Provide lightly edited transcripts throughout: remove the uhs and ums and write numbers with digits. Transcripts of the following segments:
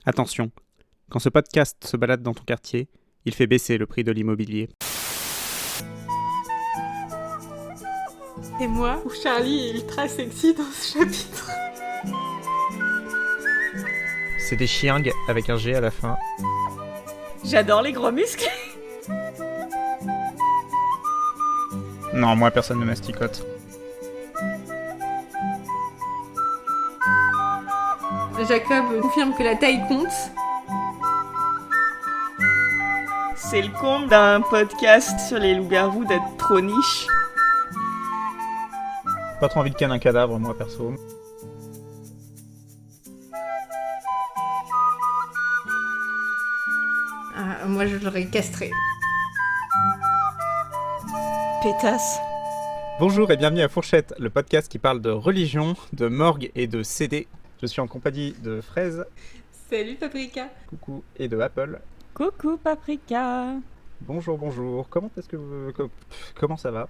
Attention, quand ce podcast se balade dans ton quartier, il fait baisser le prix de l'immobilier. Et moi, où Charlie est ultra sexy dans ce chapitre. C'est des chiengs avec un G à la fin. J'adore les gros muscles. Non, moi personne ne masticote. Jacob confirme que la taille compte. C'est le comble d'un podcast sur les loups-garous d'être trop niche. Pas trop envie de canne un cadavre, moi perso. Ah, moi je l'aurais castré. Pétasse. Bonjour et bienvenue à Fourchette, le podcast qui parle de religion, de morgue et de CD. Je suis en compagnie de Fraise, Salut Paprika. coucou, et de Apple. Coucou Paprika. Bonjour, bonjour. Comment ça va?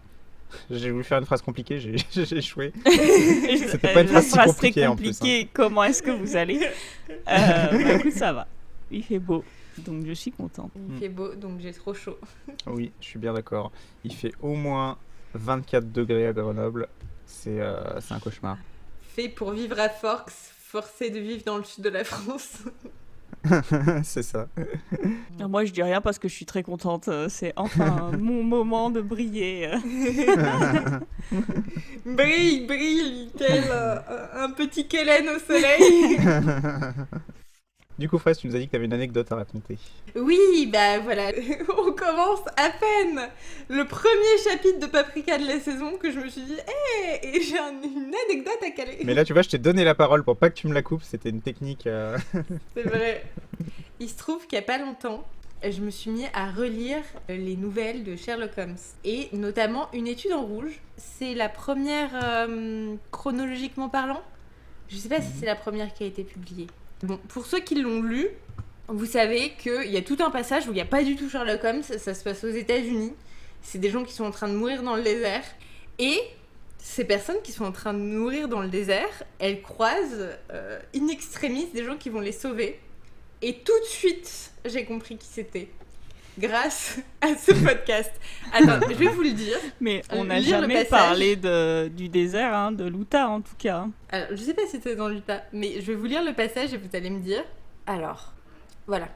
J'ai voulu faire une phrase compliquée, j'ai échoué. C'était pas une phrase si compliquée en plus. Comment est-ce que vous allez écoute, ça va. Il fait beau, donc je suis contente. Il fait beau donc j'ai trop chaud. Oui, je suis bien d'accord. Il fait au moins 24 degrés à Grenoble. C'est un cauchemar. Fait pour vivre à Forks, forcé de vivre dans le sud de la France. C'est ça. Moi je dis rien parce que je suis très contente. C'est enfin mon moment de briller. Brille, tel un petit Kellen au soleil. Du coup, Fraise, tu nous as dit que tu avais une anecdote à raconter. Oui, bah voilà, on commence à peine le premier chapitre de Paprika de la saison que je me suis dit, et j'ai une anecdote à caler. Mais là, tu vois, je t'ai donné la parole pour pas que tu me la coupes. C'était une technique. C'est vrai. Il se trouve qu'il y a pas longtemps, je me suis mis à relire les nouvelles de Sherlock Holmes. Et notamment une étude en rouge. C'est la première, chronologiquement parlant. Je sais pas si c'est la première qui a été publiée. Bon, pour ceux qui l'ont lu, vous savez qu'il y a tout un passage où il n'y a pas du tout Sherlock Holmes, ça se passe aux États-Unis. C'est des gens qui sont en train de mourir dans le désert. Et ces personnes qui sont en train de mourir dans le désert, elles croisent in extremis des gens qui vont les sauver. Et tout de suite, j'ai compris qui c'était. Grâce à ce podcast. Attends, je vais vous le dire. Mais on n'a Lire le jamais passage. parlé du désert, hein, de l'Utah en tout cas. Alors, je sais pas si c'était dans l'Utah, mais je vais vous lire le passage et vous allez me dire. Alors, voilà.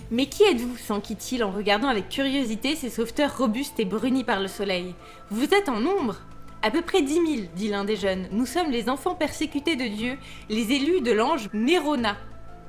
Mais qui êtes-vous s'enquit-il en regardant avec curiosité ces sauveteurs robustes et brunis par le soleil. Vous êtes en nombre. À peu près 10 000, dit l'un des jeunes. Nous sommes les enfants persécutés de Dieu, les élus de l'ange Nérona.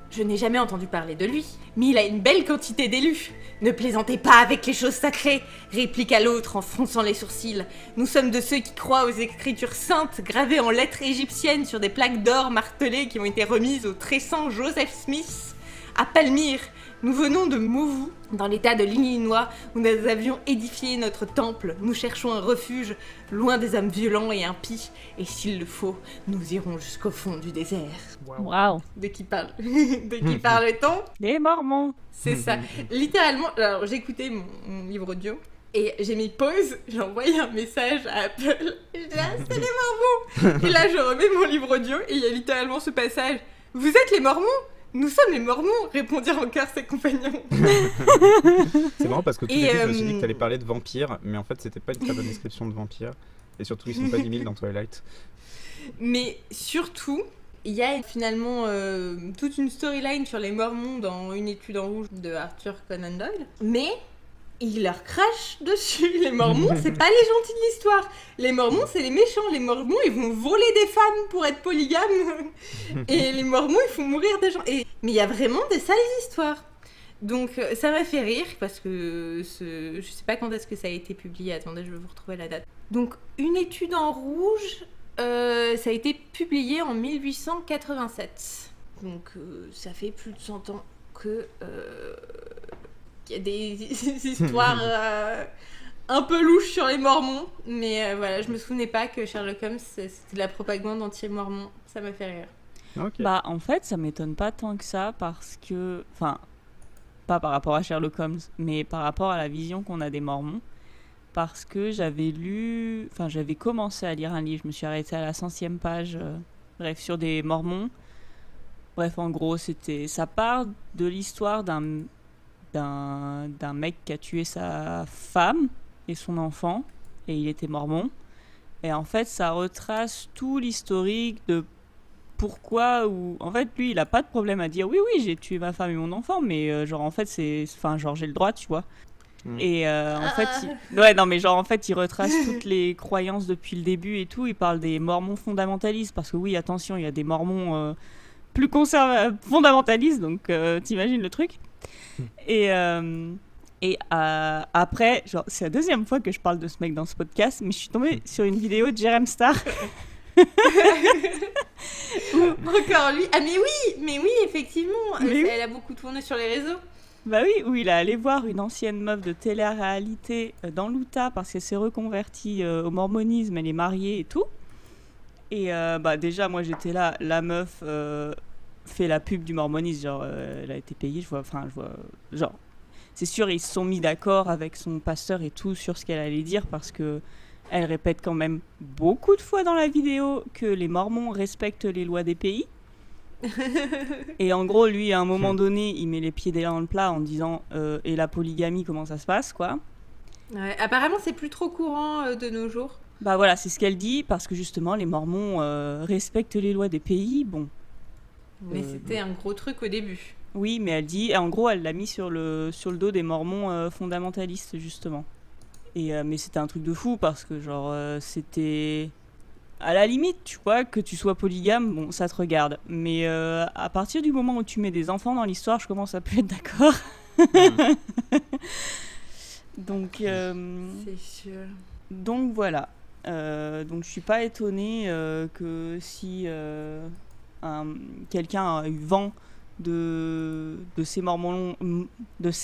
Je n'ai jamais entendu parler de lui, mais il a une belle quantité d'élus. Ne plaisantez pas avec les choses sacrées, répliqua l'autre en fronçant les sourcils. Nous sommes de ceux qui croient aux écritures saintes gravées en lettres égyptiennes sur des plaques d'or martelées qui ont été remises au très saint Joseph Smith à Palmyre. Nous venons de Mouvu, dans l'état de l'Illinois, où nous avions édifié notre temple. Nous cherchons un refuge, loin des hommes violents et impies. Et s'il le faut, nous irons jusqu'au fond du désert. Waouh. De qui parle De qui parle-t-on Les Mormons. C'est ça. Littéralement, alors j'écoutais mon livre audio. Et j'ai mis pause, j'ai envoyé un message à Apple. Et je dis, ah, c'est les Mormons. Et là, je remets mon livre audio et il y a littéralement ce passage. Vous êtes les Mormons? Nous sommes les Mormons, répondirent en chœur ses compagnons. C'est marrant parce qu'au tout Et, début, je me suis dit que t'allais parler de vampires, mais en fait, c'était pas une très bonne description de vampires. Et surtout, ils sont pas 10 000 dans Twilight. Mais surtout, il y a finalement toute une storyline sur les Mormons dans Une étude en rouge de Arthur Conan Doyle. Mais il leur crache dessus. Les Mormons, c'est pas les gentils de l'histoire. Les Mormons, c'est les méchants. Les Mormons, ils vont voler des femmes pour être polygames. Et les Mormons, ils font mourir des gens. Mais il y a vraiment des sales histoires. Donc ça m'a fait rire parce que je sais pas quand est-ce que ça a été publié. Attendez, je vais vous retrouver la date. Donc Une étude en rouge, ça a été publié en 1887. Donc ça fait plus de 100 ans que qu'il y a des histoires un peu louches sur les Mormons. Mais voilà, je me souvenais pas que Sherlock Holmes c'était de la propagande anti-mormon. Ça m'a fait rire. Ok. Bah en fait ça m'étonne pas tant que ça parce que, enfin, pas par rapport à Sherlock Holmes, mais par rapport à la vision qu'on a des Mormons. Parce que j'avais commencé à lire un livre, je me suis arrêtée à la 100e page, bref, sur des Mormons. Bref, en gros, ça part de l'histoire d'un mec qui a tué sa femme et son enfant, et il était mormon. Et en fait, ça retrace tout l'historique de pourquoi, ou en fait, lui, il a pas de problème à dire oui, j'ai tué ma femme et mon enfant, mais genre, en fait, j'ai le droit, tu vois. Et en fait, il retrace toutes les croyances depuis le début et tout. Il parle des mormons fondamentalistes, parce que oui, attention, il y a des mormons plus fondamentalistes, donc t'imagines le truc. Et après, genre, c'est la deuxième fois que je parle de ce mec dans ce podcast, mais je suis tombée sur une vidéo de Jerem Star. Encore lui. Ah mais oui, effectivement. Elle a beaucoup tourné sur les réseaux. Bah oui, où il est allé voir une ancienne meuf de télé-réalité dans l'Utah parce qu'elle s'est reconvertie au mormonisme, elle est mariée et tout. Et déjà, moi j'étais là, la meuf fait la pub du mormonisme, genre elle a été payée, je vois, genre, c'est sûr, ils se sont mis d'accord avec son pasteur et tout sur ce qu'elle allait dire parce que elle répète quand même beaucoup de fois dans la vidéo que les mormons respectent les lois des pays. Et en gros, lui, à un moment donné, il met les pieds dans le plat en disant et la polygamie, comment ça se passe, quoi. Ouais, apparemment, c'est plus trop courant de nos jours. Bah voilà, c'est ce qu'elle dit, parce que justement, les mormons respectent les lois des pays, bon. Mais c'était un gros truc au début. Oui, mais elle dit, en gros, elle l'a mis sur le dos des mormons fondamentalistes, justement. Et mais c'était un truc de fou, parce que genre, c'était... À la limite, tu vois, que tu sois polygame, bon, ça te regarde. Mais à partir du moment où tu mets des enfants dans l'histoire, je commence à plus être d'accord. Donc, c'est sûr. Donc voilà. Donc je suis pas étonnée que si quelqu'un a eu vent de ces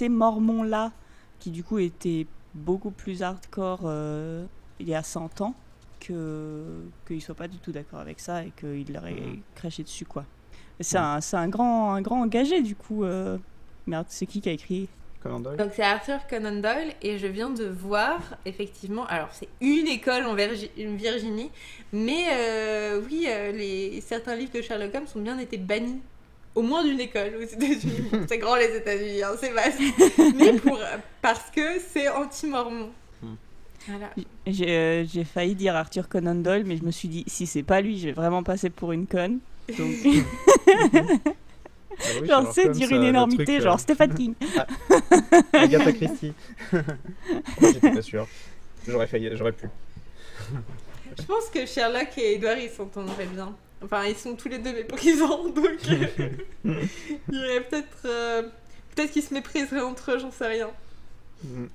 mormons-là, qui du coup étaient beaucoup plus hardcore il y a 100 ans, qu'ils soient pas du tout d'accord avec ça et qu'il leur ait craché dessus, quoi. C'est un grand engagé, du coup. Merde, c'est qui a écrit Conan Doyle. Donc c'est Arthur Conan Doyle, et je viens de voir, effectivement, alors c'est une école en Virginie, mais certains livres de Sherlock Holmes ont bien été bannis. Au moins d'une école aux États-Unis. C'est grand les États-Unis, hein, c'est vaste. Mais parce que c'est anti-mormon. Voilà. J'ai failli dire Arthur Conan Doyle, mais je me suis dit, si c'est pas lui, je vais vraiment passer pour une conne. Donc... Oui, genre, c'est dire une énormité, genre Stephen King. Agatha Christie. J'étais pas sûr. J'aurais pu. Je pense que Sherlock et Edward, ils s'entendraient bien. Enfin, ils sont tous les deux méprisants, donc il y aurait peut-être qu'ils se mépriseraient entre eux, j'en sais rien.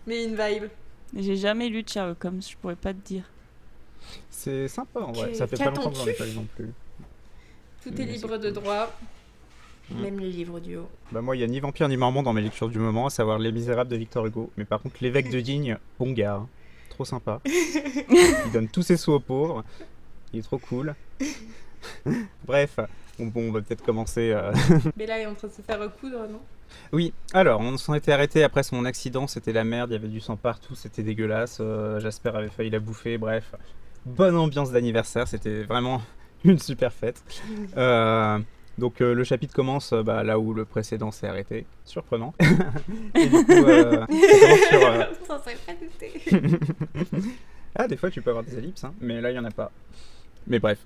Mais une vibe. J'ai jamais lu de Sherlock Holmes, je pourrais pas te dire. C'est sympa en vrai, ça fait pas longtemps que j'en ai pas lu non plus. Tout est libre de droit, même les livres du haut. Bah moi, il y a ni vampire ni mormon dans mes lectures du moment, à savoir Les Misérables de Victor Hugo. Mais par contre, l'évêque de Digne, bon gars, hein. Trop sympa. Il donne tous ses sous aux pauvres, il est trop cool. Bref, on va peut-être commencer. Bella est en train de se faire recoudre, non ? Oui, alors on s'en était arrêté après son accident, c'était la merde, il y avait du sang partout, c'était dégueulasse, Jasper avait failli la bouffer, bref. Bonne ambiance d'anniversaire, c'était vraiment une super fête. Donc le chapitre commence là où le précédent s'est arrêté, surprenant. Et du coup, Ça serait pas douté. Ah, des fois tu peux avoir des ellipses, hein, mais là il n'y en a pas. Mais bref,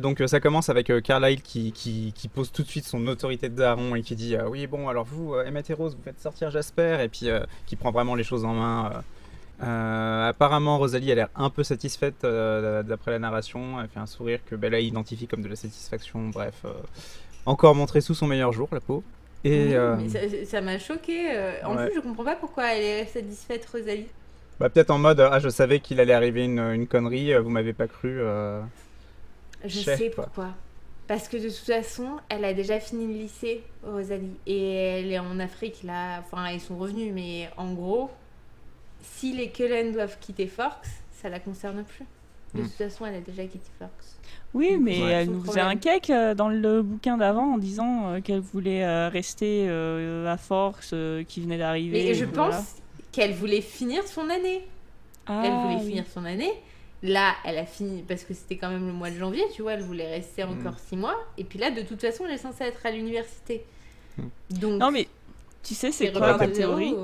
donc ça commence avec Carlyle qui pose tout de suite son autorité de daron et qui dit oui bon alors vous Emmett et Rose vous faites sortir Jasper, et puis qui prend vraiment les choses en main. Apparemment Rosalie a l'air un peu satisfaite d'après la narration, elle fait un sourire que Bella identifie comme de la satisfaction, bref, encore montrée sous son meilleur jour la peau. Et, mais ça m'a choqué, en plus je comprends pas pourquoi elle est satisfaite Rosalie. Bah peut-être en mode je savais qu'il allait arriver une connerie, vous m'avez pas cru. Je sais pourquoi. Parce que de toute façon, elle a déjà fini le lycée, Rosalie. Et elle est en Afrique, là. Enfin, ils sont revenus, mais en gros, si les Cullen doivent quitter Forks, ça la concerne plus. De toute façon, elle a déjà quitté Forks. Oui, mais elle nous faisait un cake dans le bouquin d'avant en disant qu'elle voulait rester à Forks, qui venait d'arriver. Et je pense qu'elle voulait finir son année. Elle voulait finir son année. là, elle a fini parce que c'était quand même le mois de janvier, tu vois, elle voulait rester encore 6 mois. Et puis là, de toute façon, elle est censée être à l'université. Donc, Non, mais tu sais, c'est elle quoi repart ma de zéro. théorie?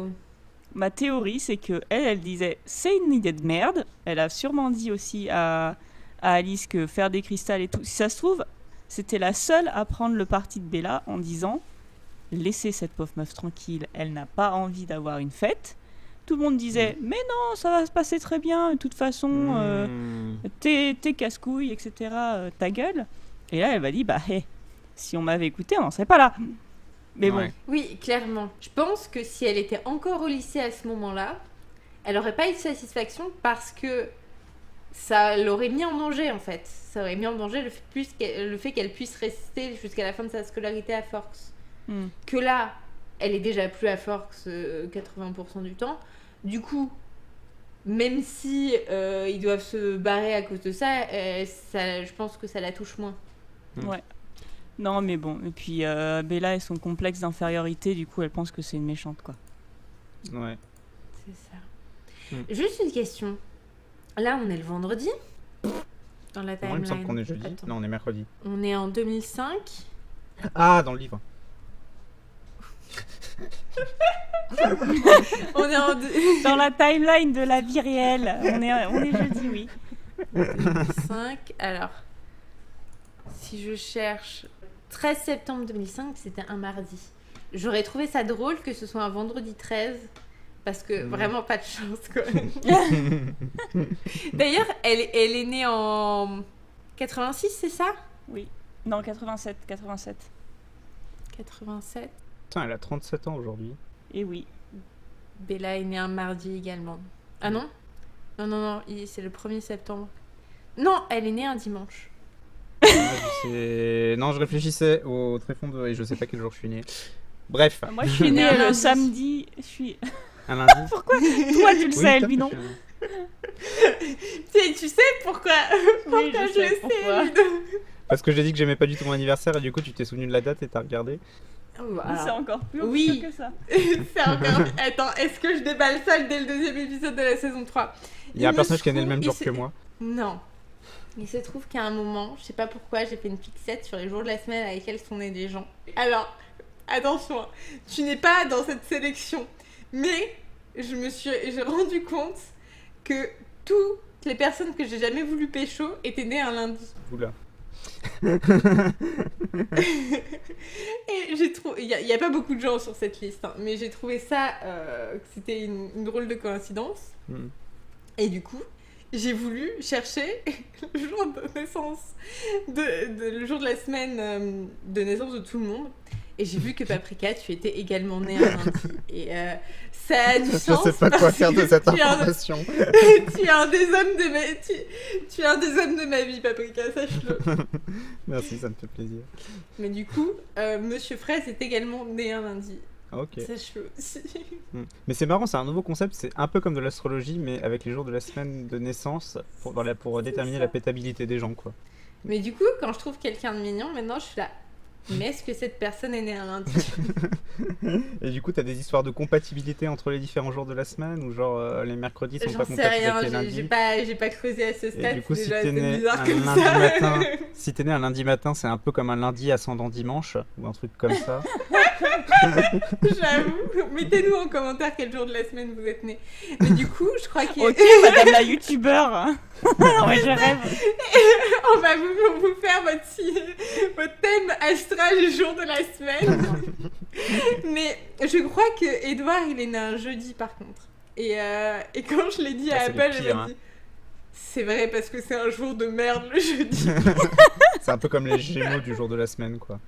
Ma théorie, c'est que elle disait c'est une idée de merde. Elle a sûrement dit aussi à Alice que faire des cristals et tout. Si ça se trouve, c'était la seule à prendre le parti de Bella en disant laissez cette pauvre meuf tranquille, elle n'a pas envie d'avoir une fête. Tout le monde disait mais non, ça va se passer très bien, de toute façon, t'es casse-couille, etc. Ta gueule. Et là, elle m'a dit bah hé, si on m'avait écouté, on n'en serait pas là. Mais bon. Ouais. Oui, clairement. Je pense que si elle était encore au lycée à ce moment-là, elle aurait pas eu de satisfaction parce que ça l'aurait mis en danger en fait. Ça aurait mis en danger le fait qu'elle puisse rester jusqu'à la fin de sa scolarité à Forks. Que là, elle est déjà plus à Forks 80% du temps. Du coup, même si ils doivent se barrer à cause de ça, je pense que ça la touche moins. Ouais. Non, mais bon. Et puis, Bella et son complexe d'infériorité, du coup, elle pense que c'est une méchante, quoi. Ouais. C'est ça. Juste une question. Là, on est le vendredi. Dans la Moi, timeline. il me semble qu'on est jeudi. Attends. Non, on est mercredi. On est en 2005. Ah, dans le livre. On est en Dans la timeline de la vie réelle, on est jeudi, oui. 2005. Alors, si je cherche 13 septembre 2005, c'était un mardi. J'aurais trouvé ça drôle que ce soit un vendredi 13. Parce que vraiment pas de chance, quoi. D'ailleurs, elle est née en 86, c'est ça? Oui. Non, 87. 87. Putain, elle a 37 ans aujourd'hui. Et oui. Bella est née un mardi également. Ah non? Non, c'est le 1er septembre. Non, elle est née un dimanche. Non, je réfléchissais au tréfonds et je sais pas quel jour je suis né. Bref. Moi, je suis née Un le lundi. samedi. Je suis... Un lundi. Pourquoi? Toi, tu le sais, toi, lui, non? Tu sais pourquoi? Oui, je sais pourquoi. Ludo. Parce que j'ai dit que j'aimais pas du tout mon anniversaire et du coup tu t'es souvenu de la date et t'as regardé. Voilà. C'est encore plus Oui. obscur que ça. C'est encore... Attends, est-ce que je déballe ça dès le 2e épisode de la saison 3? Il y a un me personnage qui est né le trouve- même jour il que se- moi. Non. Il se trouve qu'à un moment, je sais pas pourquoi, j'ai fait une fixette sur les jours de la semaine avec lesquels sont nés des gens. Alors, attention, tu n'es pas dans cette sélection. Mais j'ai rendu compte que toutes les personnes que j'ai jamais voulu pécho étaient nées un lundi. Oula. Et j'ai trouvé... Il y a pas beaucoup de gens sur cette liste, hein, mais j'ai trouvé ça... que c'était une drôle de coïncidence. Et du coup, j'ai voulu chercher le jour de naissance, le jour de la semaine de naissance de tout le monde. Et j'ai vu que Paprika, tu étais également née un lundi. Et ça a du Je sens. sais pas quoi parce faire de que cette tu es un- information. tu es un des hommes de ma... tu es un des hommes de ma vie, Paprika, sache-le. Merci, ça me fait plaisir. Mais du coup, Monsieur Fraise est également né un lundi. Ok. Sache-le aussi. Mais c'est marrant, c'est un nouveau concept, c'est un peu comme de l'astrologie, mais avec les jours de la semaine de naissance pour déterminer ça. la pétabilité des gens, quoi. Mais du coup, quand je trouve quelqu'un de mignon, maintenant je suis là. Mais est-ce que cette personne est née un lundi? Et du coup, t'as des histoires de compatibilité entre les différents jours de la semaine, ou genre les mercredis sont pas J'en sais compatibles rien, avec les j'ai lundis. pas creusé à ce Et stade. du coup, si déjà, t'es c'est né bizarre un comme lundi ça. matin, si t'es né un lundi matin, c'est un peu comme un lundi ascendant dimanche, ou un truc comme ça. J'avoue. Mettez-nous en commentaire quel jour de la semaine vous êtes né. Mais du coup, je crois qu'il Ok, madame la youtubeur. Non, mais je rêve. on va vous faire votre thème astral du jour de la semaine. Mais je crois que Edouard, il est né un jeudi par contre. Et quand je l'ai dit à Ah, c'est Apple, le elle pire, m'a hein. dit c'est vrai parce que c'est un jour de merde le jeudi. C'est un peu comme les gémeaux du jour de la semaine, quoi.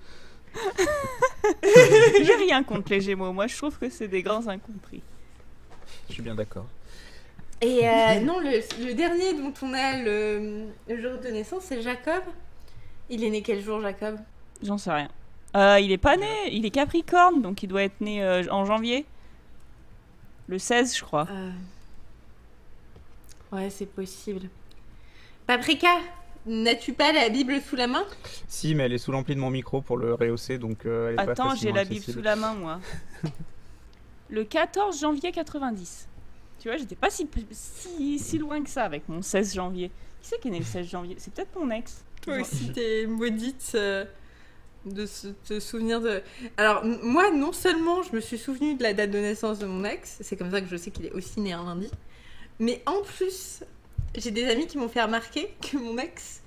J'ai rien contre les Gémeaux. Moi, je trouve que c'est des grands incompris. Je suis bien d'accord. Et non, le dernier dont on a le jour de naissance, c'est Jacob. Il est né quel jour, Jacob? J'en sais rien. Il est pas né. Il est Capricorne, donc il doit être né en janvier. Le 16, je crois. Ouais, c'est possible. Paprika, n'as-tu pas la Bible sous la main? Si, mais elle est sous l'ampli de mon micro pour le rehausser, donc elle est pas Attends, j'ai facilement la Bible accessible. sous la main, moi. Le 14 janvier 90. Tu vois, j'étais pas si loin que ça avec mon 16 janvier. Qui c'est qui est né le 16 janvier? C'est peut-être mon ex. Toi aussi, t'es maudite de te souvenir de... Alors, moi, non seulement je me suis souvenu de la date de naissance de mon ex, c'est comme ça que je sais qu'il est aussi né un lundi, mais en plus, j'ai des amis qui m'ont fait remarquer que mon ex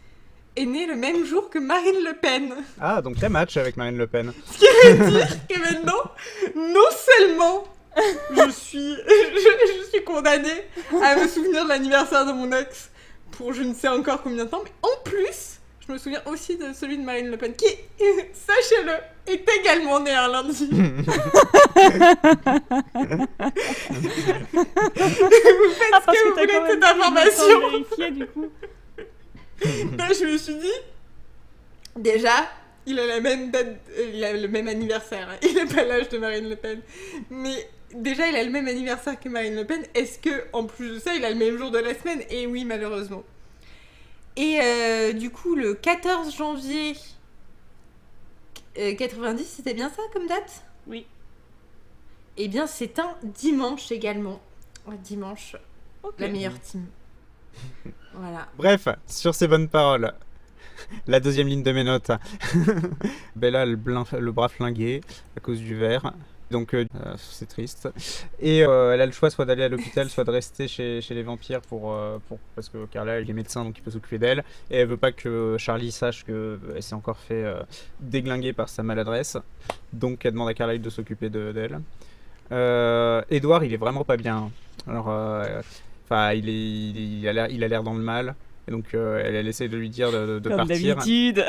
est né le même jour que Marine Le Pen. Ah, donc t'as match avec Marine Le Pen. Ce qui veut dire que maintenant, non seulement je suis condamnée à me souvenir de l'anniversaire de mon ex pour je ne sais encore combien de temps, mais en plus, je me souviens aussi de celui de Marine Le Pen, qui, sachez-le, est également né un lundi. Vous faites ce que vous voulez de cette information. Vérifier, du coup. Là, je me suis dit, déjà, il a la même date, il a le même anniversaire. Hein. Il n'a pas l'âge de Marine Le Pen. Mais déjà, il a le même anniversaire que Marine Le Pen. Est-ce que, en plus de ça, il a le même jour de la semaine? Et oui, malheureusement. Et du coup, le 14 janvier 90, c'était bien ça comme date? Oui. Eh bien, c'est un dimanche également. Un dimanche, Okay. la meilleure team. Voilà. Bref, sur ces bonnes paroles, la deuxième ligne de mes notes. Bella, le bras flingué à cause du verre. Donc c'est triste. Et elle a le choix soit d'aller à l'hôpital, soit de rester chez les vampires parce que Carla il est médecin donc il peut s'occuper d'elle. Et elle veut pas que Charlie sache qu'elle s'est encore fait déglinguer par sa maladresse. Donc elle demande à Carlyle de s'occuper d'elle. Edward il est vraiment pas bien. Alors il a l'air dans le mal. Et donc elle essaie de lui dire de Comme partir. d'habitude.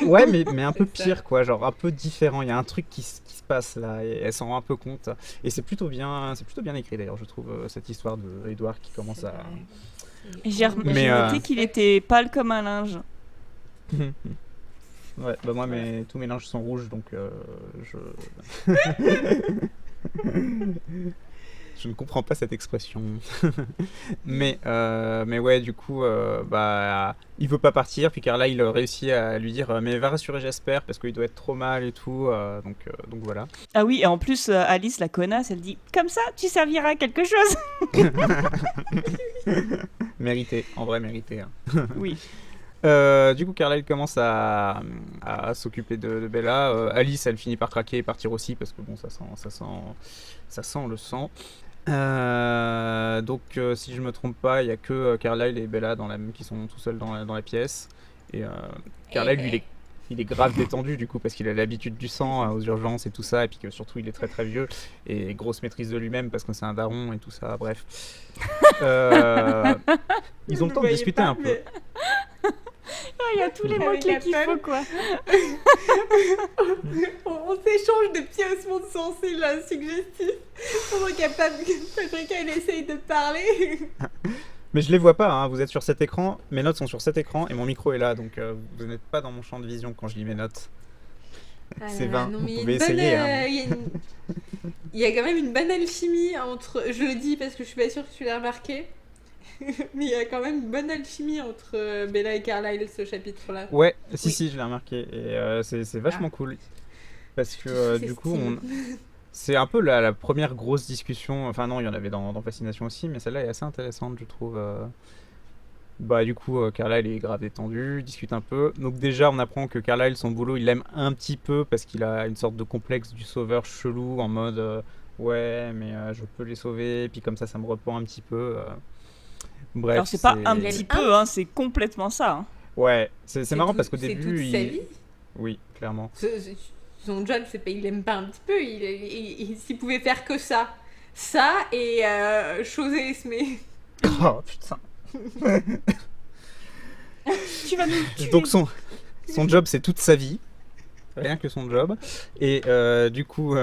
Ouais, mais un peu pire, quoi, genre un peu différent. Il y a un truc qui se passe là, et elle s'en rend un peu compte. Et c'est plutôt bien écrit d'ailleurs, je trouve, cette histoire de Edward qui commence à. J'ai noté qu'il était pâle comme un linge. Ouais, bah moi, tous mes linges sont rouges, donc je. Je ne comprends pas cette expression. mais ouais, du coup, il veut pas partir. Puis Carla, il réussit à lui dire mais va rassurer Jasper parce qu'il doit être trop mal et tout. Donc voilà. Ah oui, et en plus, Alice, la connasse, elle dit comme ça, tu serviras à quelque chose. Mérité, en vrai, mérité. Hein. Oui. Du coup, Carla, il commence à s'occuper de Bella. Alice, elle finit par craquer et partir aussi parce que bon, ça sent le sang. Donc si je me trompe pas, il y a que Carlyle et Bella qui sont tout seuls dans la pièce. Et Carlyle, lui, il est grave détendu du coup parce qu'il a l'habitude du sang aux urgences et tout ça, et puis que surtout il est très très vieux et grosse maîtrise de lui-même parce que c'est un daron et tout ça. Bref, ils ont le temps de discuter un peu. Il y a tous les mots-clés qu'il faut, quoi. On s'échange de petits ossements de sourcils là, suggestifs. Pendant qu'elle essaye de parler. Mais je les vois pas, hein. Vous êtes sur cet écran, mes notes sont sur cet écran et mon micro est là, donc vous n'êtes pas dans mon champ de vision quand je lis mes notes. C'est vain, vous pouvez essayer. Il y a quand même une bonne alchimie entre... Je le dis parce que je suis pas sûre que tu l'as remarqué. Mais il y a quand même une bonne alchimie entre Bella et Carlyle, ce chapitre-là. Ouais, si, je l'ai remarqué. Et c'est vachement cool. Parce que du coup, c'est un peu la première grosse discussion. Enfin, non, il y en avait dans Fascination aussi, mais celle-là est assez intéressante, je trouve. Du coup, Carlyle est grave détendu, discute un peu. Donc, déjà, on apprend que Carlyle, son boulot, il l'aime un petit peu parce qu'il a une sorte de complexe du sauveur chelou en mode ouais, mais je peux les sauver, puis comme ça me repent un petit peu. Bref, alors c'est pas un petit peu, hein, c'est complètement ça. Hein. Ouais, c'est marrant parce qu'au début, c'est toute sa vie. Oui, clairement. Son job, c'est pas, il aime pas un petit peu. S'il pouvait faire que ça et choser Esmé. Oh putain. Tu vas nous tuer. Donc son job, c'est toute sa vie. Rien que son job. Et du coup,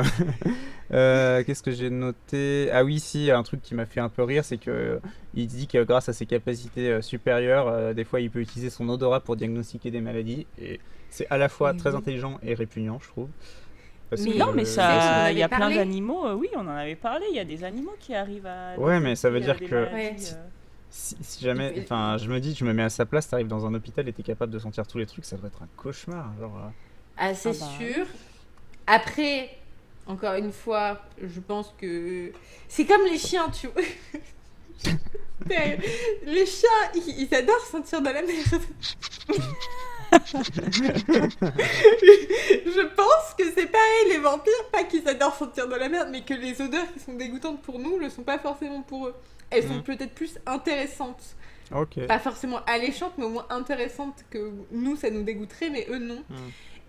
qu'est-ce que j'ai noté? Ah oui, si, un truc qui m'a fait un peu rire, c'est que il dit que grâce à ses capacités supérieures, des fois il peut utiliser son odorat pour diagnostiquer des maladies. Et c'est à la fois très intelligent et répugnant, je trouve. Non, mais ça, il y a plein d'animaux. Oui, on en avait parlé. Il y a des animaux qui arrivent à. Ouais, mais ça veut dire que. Maladies, si jamais, enfin, je me mets à sa place, t'arrives dans un hôpital et t'es capable de sentir tous les trucs, ça doit être un cauchemar, genre. Ah, c'est sûr. Après, encore une fois, je pense que c'est comme les chiens, tu vois. Les chiens, ils adorent sentir de la merde. Je pense que c'est pareil, les vampires, pas qu'ils adorent sentir de la merde, mais que les odeurs qui sont dégoûtantes pour nous le sont pas forcément pour eux. Elles sont peut-être plus intéressantes. Ok. Pas forcément alléchantes, mais au moins intéressantes que nous, ça nous dégoûterait, mais eux, non.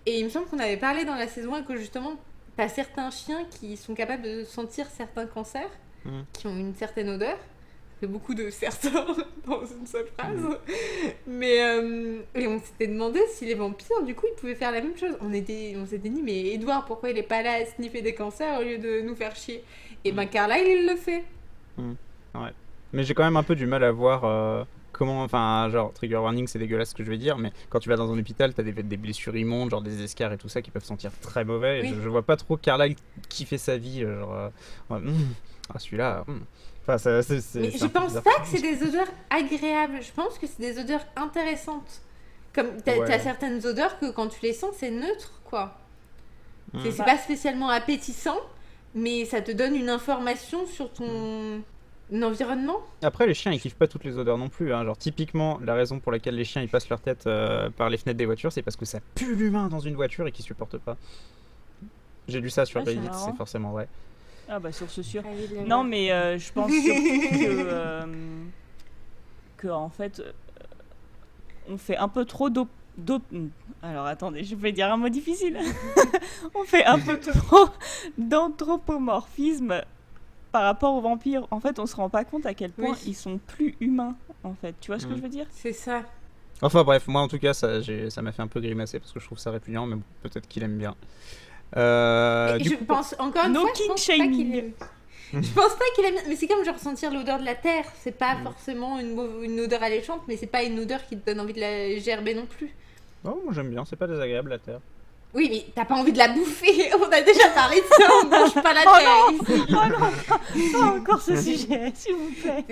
Et il me semble qu'on avait parlé dans la saison 1 que justement, t'as certains chiens qui sont capables de sentir certains cancers, qui ont une certaine odeur. Il y a beaucoup de certains dans une seule phrase. Mais et on s'était demandé si les vampires, du coup, ils pouvaient faire la même chose. On s'était dit, mais Edouard, pourquoi il est pas là à sniffer des cancers au lieu de nous faire chier? Et ben Carlyle, il le fait. Ouais. Mais j'ai quand même un peu du mal à voir comment... Enfin, genre, trigger warning, c'est dégueulasse ce que je vais dire, mais quand tu vas dans un hôpital, t'as des blessures immondes, genre des escarres et tout ça, qui peuvent sentir très mauvais. Et je vois pas trop Carlyle kiffer sa vie, genre... celui-là... Enfin, mais je pense pas que c'est des odeurs agréables. Je pense que c'est des odeurs intéressantes. Comme t'as certaines odeurs que quand tu les sens, c'est neutre, quoi. C'est pas spécialement appétissant, mais ça te donne une information sur ton environnement. Après, les chiens, ils kiffent pas toutes les odeurs non plus. Hein. Genre, typiquement, la raison pour laquelle les chiens ils passent leur tête par les fenêtres des voitures, c'est parce que ça pue l'humain dans une voiture et qu'ils supportent pas. J'ai lu ça sur Reddit, c'est forcément vrai. Ah bah sur ce sûr. Non mais je pense surtout que en fait on fait un peu trop alors attendez, je vais dire un mot difficile. On fait un peu trop d'anthropomorphisme par rapport aux vampires. En fait, on se rend pas compte à quel point ils sont plus humains en fait. Tu vois ce que je veux dire? C'est ça. Enfin bref, moi en tout cas ça m'a fait un peu grimacer parce que je trouve ça répugnant, mais bon, peut-être qu'il aime bien. Pense encore une fois, je pense pas qu'il aime. Je pense pas qu'il aime, mais c'est comme genre sentir l'odeur de la terre. C'est pas forcément une odeur alléchante, mais c'est pas une odeur qui te donne envie de la gerber non plus. Oh, moi j'aime bien, c'est pas désagréable la terre. Oui, mais t'as pas envie de la bouffer. On a déjà parlé de ça, on mange pas la terre ici. Oh non, pas encore ce sujet, s'il vous plaît.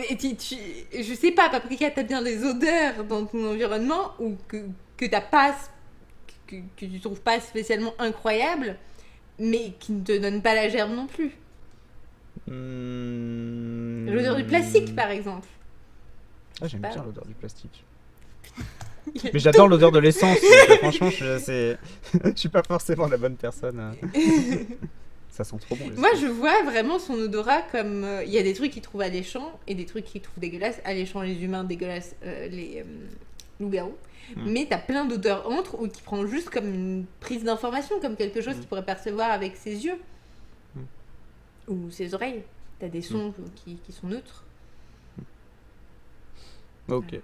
Je sais pas, Paprika, t'as bien des odeurs dans ton environnement ou que t'as pas, que tu trouves pas spécialement incroyables, mais qui ne te donnent pas la gerbe non plus. L'odeur du plastique, par exemple. Ah, j'aime bien l'odeur du plastique. Mais j'adore l'odeur de l'essence. Franchement, je suis pas forcément la bonne personne. Ça sent trop bon. Moi, je vois vraiment son odorat comme... Il y a des trucs qu'il trouve alléchants et des trucs qu'il trouve dégueulasses. Alléchants les humains, dégueulasses les loups-garous. Mais t'as plein d'odeurs entre ou qui prend juste comme une prise d'information, comme quelque chose qu'il pourrait percevoir avec ses yeux. Ou ses oreilles. T'as des sons qui sont neutres. Ok.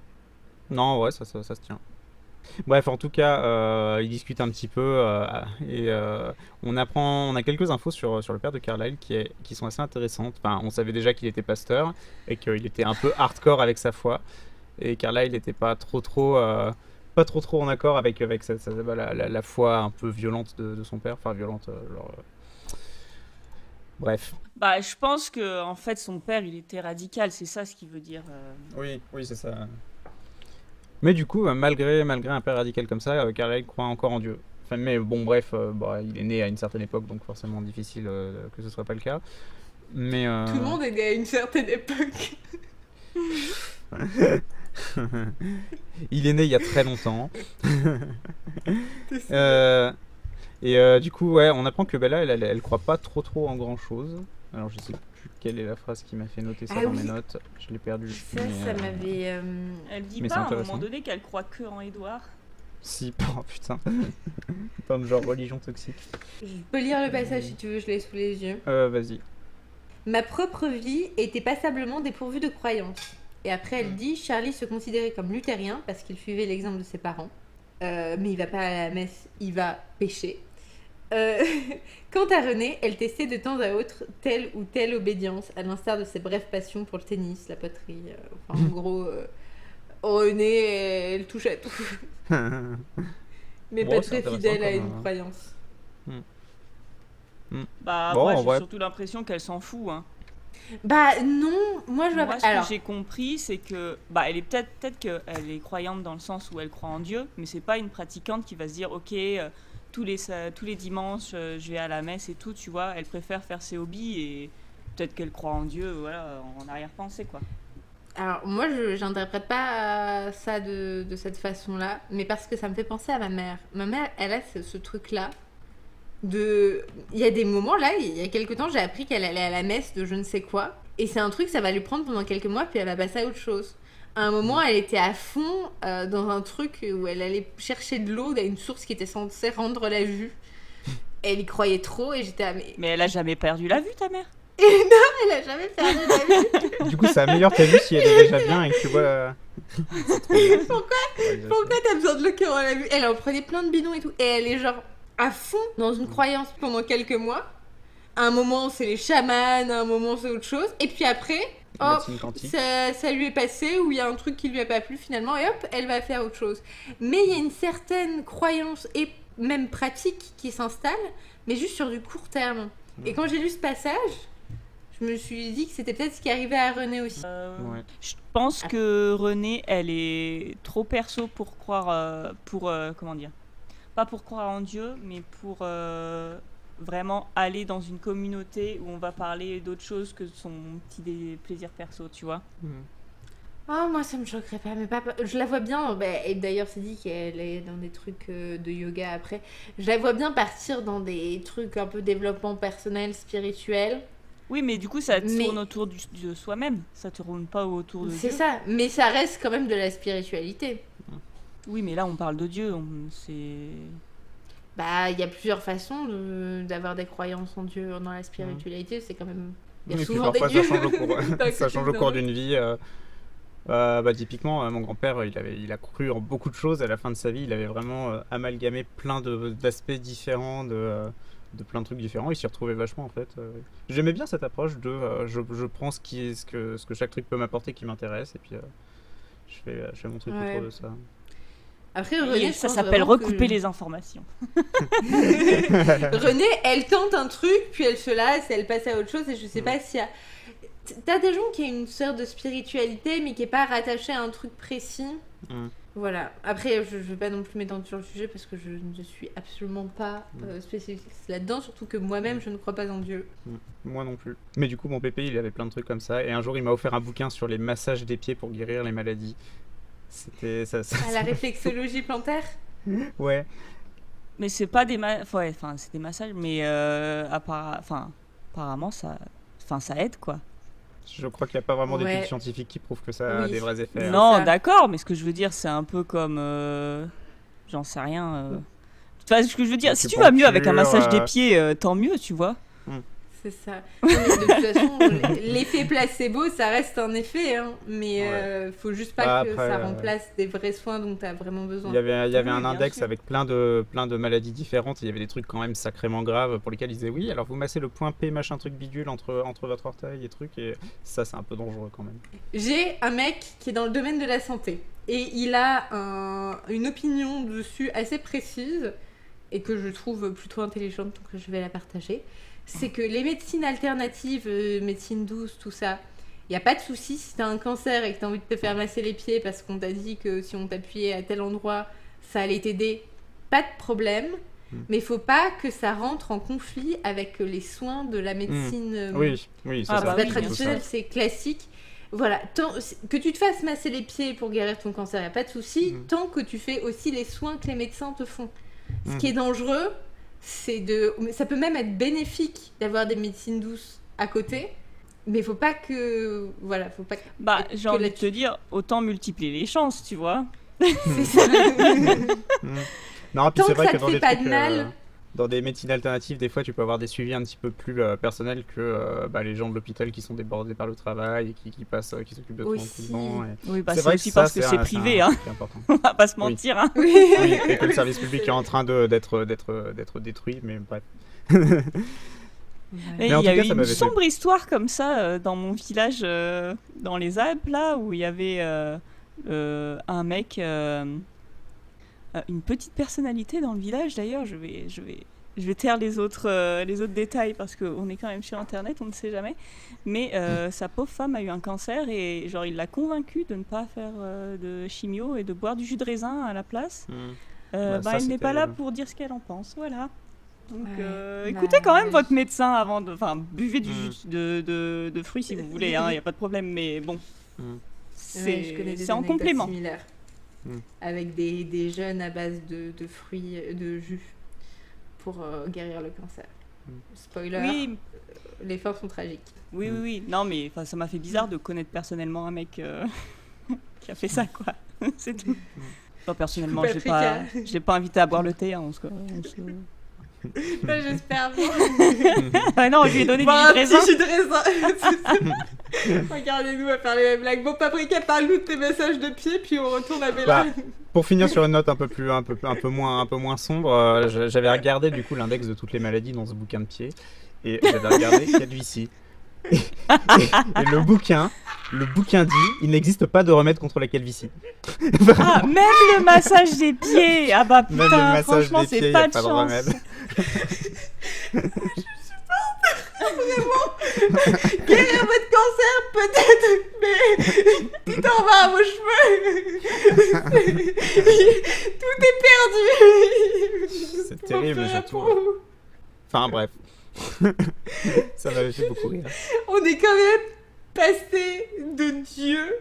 Non, ouais, ça se tient. Bref, en tout cas, ils discutent un petit peu et on a quelques infos sur le père de Carlyle qui sont assez intéressantes. Enfin, on savait déjà qu'il était pasteur et qu'il était un peu hardcore avec sa foi. Et Carlyle n'était pas trop en accord avec la foi un peu violente de son père. Enfin, violente, bref. Bah, je pense que en fait, son père, il était radical. C'est ça ce qu'il veut dire. Oui, c'est ça. Mais du coup, malgré un père radical comme ça, Carlyle croit encore en Dieu. Enfin, mais bon, bref, il est né à une certaine époque, donc forcément difficile que ce soit pas le cas. Mais tout le monde est né à une certaine époque. Il est né il y a très longtemps. Du coup, ouais, on apprend que Bella, elle croit pas trop en grand chose. Alors, je sais plus quelle est la phrase qui m'a fait noter ça dans mes notes. Je l'ai perdu. Ça m'avait. Elle dit pas à un moment donné qu'elle croit que en Edouard. Si, oh putain. Comme genre religion toxique. Je peux lire le passage si tu veux, je l'ai sous les yeux. Vas-y. Ma propre vie était passablement dépourvue de croyances. Et après, elle dit Charlie se considérait comme luthérien parce qu'il suivait l'exemple de ses parents. Mais il va pas à la messe, il va pécher. Quant à Renée, elle testait de temps à autre telle ou telle obédience, à l'instar de ses brèves passions pour le tennis, la poterie. En gros, Renée, elle touche à tout. Mais pas très fidèle à une croyance. Bah, moi, j'ai surtout l'impression qu'elle s'en fout. Hein. Bah, non, moi je vois pas. Ce que j'ai compris, c'est que. Bah, elle est peut-être qu'elle est croyante dans le sens où elle croit en Dieu, mais c'est pas une pratiquante qui va se dire, ok. tous les dimanches, je vais à la messe et tout, tu vois. Elle préfère faire ses hobbies et peut-être qu'elle croit en Dieu, voilà, en arrière-pensée, quoi. Alors, moi, je n'interprète pas ça de cette façon-là, mais parce que ça me fait penser à ma mère. Ma mère, elle a ce truc-là. Il y a des moments, là, il y a quelques temps, j'ai appris qu'elle allait à la messe de je ne sais quoi. Et c'est un truc, ça va lui prendre pendant quelques mois, puis elle va passer à autre chose. À un moment, elle était à fond dans un truc où elle allait chercher de l'eau dans une source qui était censée rendre la vue. Elle y croyait trop et j'étais à... Mais elle a jamais perdu la vue, ta mère? Elle a jamais perdu la vue. Du coup, ça améliore ta vue si elle est déjà bien et que tu vois. Pourquoi t'as besoin de l'eau qui rend la vue? Elle en prenait plein de bidons et tout. Et elle est genre à fond dans une croyance pendant quelques mois. À un moment, c'est les chamans, à un moment, c'est autre chose. Et puis après, hop, ça lui est passé, ou il y a un truc qui lui a pas plu finalement, et hop, elle va faire autre chose. Mais il y a une certaine croyance et même pratique qui s'installe, mais juste sur du court terme. Et quand j'ai lu ce passage, je me suis dit que c'était peut-être ce qui arrivait à Renée aussi. Je pense que Renée, elle est trop perso pour croire, comment dire, pas pour croire en Dieu, mais pour vraiment aller dans une communauté où on va parler d'autre chose que son petit plaisir perso, tu vois. Oh, moi ça me choquerait pas, mais je la vois bien, et d'ailleurs c'est dit qu'elle est dans des trucs de yoga après, je la vois bien partir dans des trucs un peu développement personnel, spirituel. Oui, mais du coup ça tourne autour de soi-même, ça tourne pas autour de Dieu. C'est ça, mais ça reste quand même de la spiritualité. Oui, mais là on parle de Dieu, c'est... Bah, il y a plusieurs façons d'avoir des croyances en Dieu dans la spiritualité, c'est quand même... Il y a souvent parfois des dieux. Ça change au cours d'une vie. Typiquement, mon grand-père, il a cru en beaucoup de choses. À la fin de sa vie, il avait vraiment amalgamé plein d'aspects différents, de plein de trucs différents. Il s'y retrouvait vachement, en fait. J'aimais bien cette approche de je prends ce que chaque truc peut m'apporter qui m'intéresse, et puis je fais mon truc autour de ça. Après, Renée, ça s'appelle recouper les informations. Renée, elle tente un truc, puis elle se lasse, elle passe à autre chose, et je sais pas s'il y a... T'as des gens qui ont une sorte de spiritualité, mais qui n'est pas rattachée à un truc précis. Voilà. Après, je ne vais pas non plus m'étendre sur le sujet, parce que je ne suis absolument pas spécialiste là-dedans, surtout que moi-même, je ne crois pas en Dieu. Moi non plus. Mais du coup, mon pépé, il avait plein de trucs comme ça, et un jour, il m'a offert un bouquin sur les massages des pieds pour guérir les maladies. C'était ça. La réflexologie plantaire. Ouais. Mais c'est pas des c'est des massages, mais apparemment ça aide, quoi. Je crois qu'il n'y a pas vraiment d'études scientifiques qui prouvent que ça a des vrais effets. Non, d'accord, mais ce que je veux dire, c'est un peu comme j'en sais rien. Tu vois ce que je veux dire, si tu vas mieux avec un massage des pieds, tant mieux, tu vois. C'est ça. Mais de toute façon, l'effet placebo, ça reste un effet, hein, mais faut juste pas que ça remplace des vrais soins dont tu as vraiment besoin. Il y avait un index avec plein de maladies différentes, et il y avait des trucs quand même sacrément graves pour lesquels ils disaient oui, alors vous massez le point P machin truc bidule entre votre orteil et truc, et ça c'est un peu dangereux quand même. J'ai un mec qui est dans le domaine de la santé et il a une opinion dessus assez précise et que je trouve plutôt intelligente, donc je vais la partager. C'est que les médecines alternatives, médecine douce, tout ça, il n'y a pas de souci si tu as un cancer et que tu as envie de te faire masser les pieds parce qu'on t'a dit que si on t'appuyait à tel endroit, ça allait t'aider. Pas de problème, mais il ne faut pas que ça rentre en conflit avec les soins de la médecine traditionnelle, c'est classique. Voilà, que tu te fasses masser les pieds pour guérir ton cancer, il n'y a pas de souci, tant que tu fais aussi les soins que les médecins te font. Ce qui est dangereux, ça peut même être bénéfique d'avoir des médecines douces à côté, mais faut pas que j'ai envie de te dire, autant multiplier les chances, tu vois. C'est ça. Non, puis tant c'est que vrai ça que te fait pas de mal. Dans des médecines alternatives, des fois, tu peux avoir des suivis un petit peu plus personnels que les gens de l'hôpital qui sont débordés par le travail et qui s'occupent de toi tout le temps. Oui, c'est vrai aussi parce que c'est privé, hein. On va pas se mentir, hein. Oui, et que le service public est en train d'être détruit, mais bref. Il y a eu une sombre histoire comme ça dans mon village, dans les Alpes, là, où il y avait un mec... une petite personnalité dans le village, d'ailleurs, je vais taire les autres détails parce qu'on est quand même sur internet, on ne sait jamais, mais sa pauvre femme a eu un cancer et genre il l'a convaincue de ne pas faire de chimio et de boire du jus de raisin à la place. ça, elle n'est c'était- pas là pour dire ce qu'elle en pense, voilà. Donc, écoutez quand même votre médecin avant de... Enfin, buvez du jus de fruits si vous voulez, il n'y a pas de problème, mais bon, Mm. Je connais des c'est en anecdotes complément. similaires. Mm. Avec des jeunes à base de fruits, de jus, pour guérir le cancer. Spoiler, Oui, les fins sont tragiques. oui. Non, mais ça m'a fait bizarre de connaître personnellement un mec qui a fait ça, quoi. C'est tout. Pas personnellement, Coupe Africa. je l'ai pas invité à boire le thé. Hein, Bah, j'espère bien. Ah non, je lui ai donné du Boire jus un de raisin. petit jus de raisin. Regardez-nous à faire les mêmes blagues. Bon, Paprika, parle-nous de tes messages de pied, puis on retourne à Bella. Bah, Pour finir sur une note un peu moins sombre, j'avais regardé du coup l'index de toutes les maladies dans ce bouquin de pied et j'avais regardé calvitie. Et le bouquin dit il n'existe pas de remède contre la calvitie. Ah, même le massage des pieds. Ah bah Même le putain, massage franchement, des pieds, c'est y a pas de pas de chance. remède. Guérir votre cancer, peut-être, mais putain, on va à vos cheveux. Tout est perdu. C'est terrible, Mon frère, surtout. pour vous. Enfin bref. Ça m'avait fait beaucoup rire. On est quand même passé de Dieu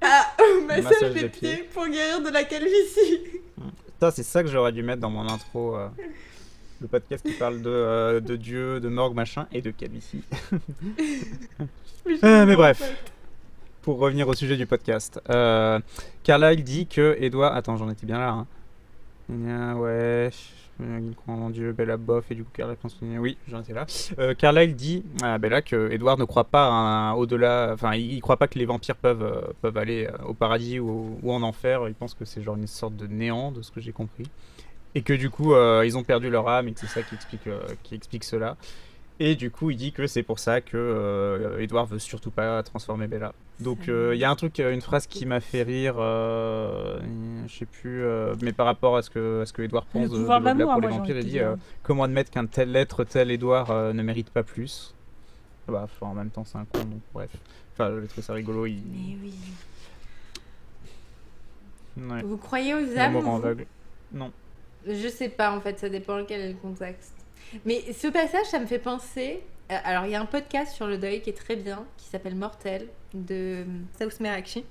à massage des pieds pour guérir de la calvitie. Ça, c'est ça que j'aurais dû mettre dans mon intro. Le podcast qui parle de Dieu, de morgue, machin, et de calvitie. Mais bref. Pour revenir au sujet du podcast. Carlyle dit que Edward... Attends, j'en étais bien là. Hein. Ouais... Il croit en Dieu, Bella bof, et du coup Carlyle pense... Oui, j'en étais là. Carlyle dit à Bella que Edward ne croit pas au-delà... Enfin, il croit pas que les vampires peuvent aller au paradis ou en enfer. Il pense que c'est genre une sorte de néant, de ce que j'ai compris. Et que du coup, ils ont perdu leur âme et que c'est ça qui explique cela. Et du coup, il dit que c'est pour ça que Edward veut surtout pas transformer Bella. Donc, il y a un truc, une phrase qui m'a fait rire, je sais plus, mais par rapport à ce que Edward pense de pouvoir de l'au-delà l'amour, pour les moi, j'ai vampires, envie il de dit dire. comment admettre qu'un tel être, tel Edward ne mérite pas plus. Bah, en même temps, c'est un con, donc bref. Enfin, je trouve ça rigolo. Mais oui. Ouais. Vous croyez aux âmes, L'amour en vous ? aveugle. Non. Je sais pas, en fait, ça dépend lequel est le contexte. Mais ce passage, ça me fait penser... Alors, il y a un podcast sur le deuil qui est très bien, qui s'appelle Mortel, de South Merakchi.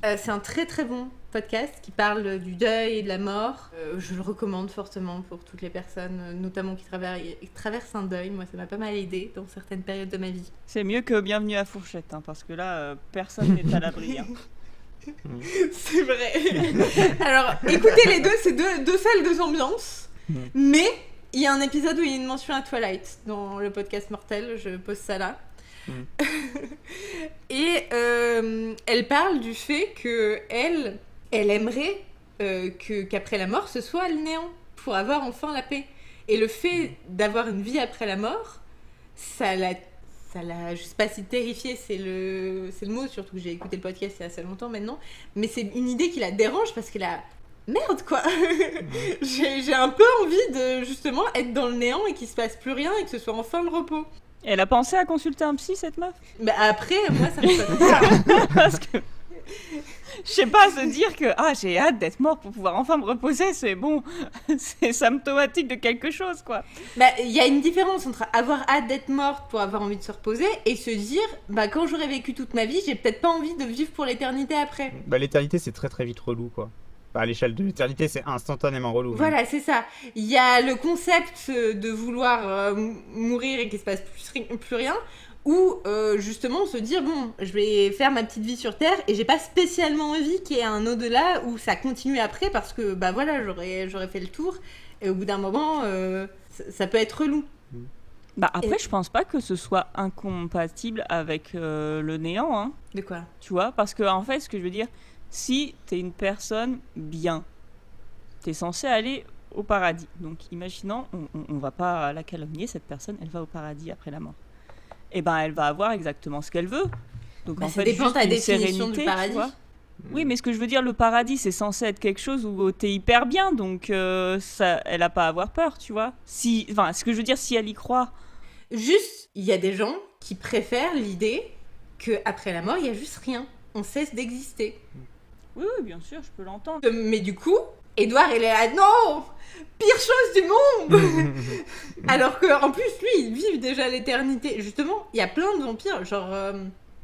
C'est un très très bon podcast qui parle du deuil et de la mort. Je le recommande fortement pour toutes les personnes, notamment qui traversent un deuil. Moi, ça m'a pas mal aidé dans certaines périodes de ma vie. C'est mieux que Bienvenue à Fourchette, hein, parce que là, personne n'est à l'abri. Hein. C'est vrai. Alors, écoutez les deux, c'est deux salles, deux ambiances. Mais il y a un épisode où il y a une mention à Twilight dans le podcast Mortel. Je pose ça là. Et elle parle du fait que elle aimerait qu'après la mort, ce soit le néant pour avoir enfin la paix. Et le fait d'avoir une vie après la mort, ça l'a, je sais pas si terrifié, c'est le mot, surtout que j'ai écouté le podcast il y a assez longtemps maintenant, mais c'est une idée qui la dérange parce qu'elle a... Merde quoi. J'ai un peu envie de justement être dans le néant et qu'il se passe plus rien et que ce soit enfin le repos. Elle a pensé à consulter un psy, cette meuf? Bah après, moi ça me fait Parce que... Je sais pas, se dire que j'ai hâte d'être morte pour pouvoir enfin me reposer, c'est bon, c'est symptomatique de quelque chose, quoi. Bah, il y a une différence entre avoir hâte d'être morte pour avoir envie de se reposer et se dire, bah, quand j'aurai vécu toute ma vie, j'ai peut-être pas envie de vivre pour l'éternité après. Bah, l'éternité, c'est très très vite relou, quoi. Bah, à l'échelle de l'éternité, c'est instantanément relou. Voilà, c'est ça. Il y a le concept de vouloir mourir et qu'il se passe plus rien, ou justement se dire, bon, je vais faire ma petite vie sur Terre et j'ai pas spécialement envie qu'il y ait un au-delà où ça continue après parce que, bah voilà, j'aurais fait le tour et au bout d'un moment, ça peut être relou. Bah après, je pense pas que ce soit incompatible avec le néant, hein. De quoi ? Tu vois, parce que en fait, ce que je veux dire, si t'es une personne bien, t'es censé aller au paradis. Donc, imaginons, on va pas la calomnier, cette personne, elle va au paradis après la mort. Et ben, elle va avoir exactement ce qu'elle veut. Donc, Bah, en ça fait, dépend de juste ta une définition sérénité, du paradis. tu vois. Oui, mais ce que je veux dire, le paradis, c'est censé être quelque chose où t'es hyper bien, donc elle a pas à avoir peur, tu vois. Enfin, ce que je veux dire, si elle y croit. Juste, il y a des gens qui préfèrent l'idée qu'après la mort, il y a juste rien. On cesse d'exister. Oui, bien sûr, je peux l'entendre. Mais du coup, Edouard, il est là, non, pire chose du monde. Alors qu'en plus, lui, il vit déjà l'éternité. Justement, il y a plein de vampires, genre,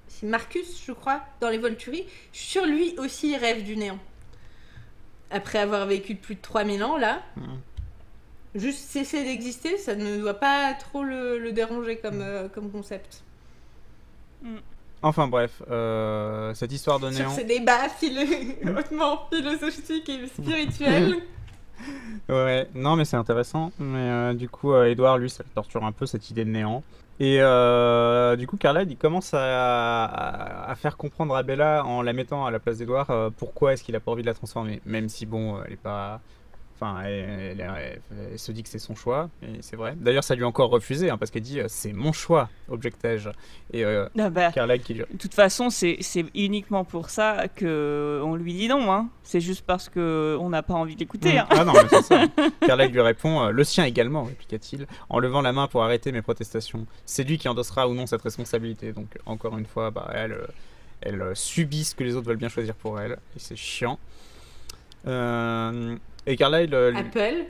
c'est Marcus, je crois, dans les Volturi. Je suis sûre, lui aussi, il rêve du néant. Après avoir vécu plus de 3000 ans, là, juste cesser d'exister, ça ne doit pas trop le déranger comme concept. Enfin bref, cette histoire de Sur néant... ces débats hautement philosophiques et spirituels. Ouais, non mais c'est intéressant. Mais du coup, Edouard, lui, ça le torture un peu cette idée de néant. Et du coup, Carlyle, il commence à faire comprendre à Bella, en la mettant à la place d'Edouard, pourquoi est-ce qu'il a pas envie de la transformer. Même si, bon, elle est pas... Enfin, elle se dit que c'est son choix, et c'est vrai. D'ailleurs, ça lui a encore refusé, hein, parce qu'elle dit c'est mon choix, objectai-je. Et Carlyle qui lui... De toute façon, c'est uniquement pour ça qu'on lui dit non. Hein. C'est juste parce qu'on n'a pas envie de l'écouter. Hein. Ah non, mais c'est ça. Carlyle lui répond le sien également, répliqua-t-il, en levant la main pour arrêter mes protestations. C'est lui qui endossera ou non cette responsabilité. Donc, encore une fois, elle subit ce que les autres veulent bien choisir pour elle, et c'est chiant. Et Carlyle... Apple.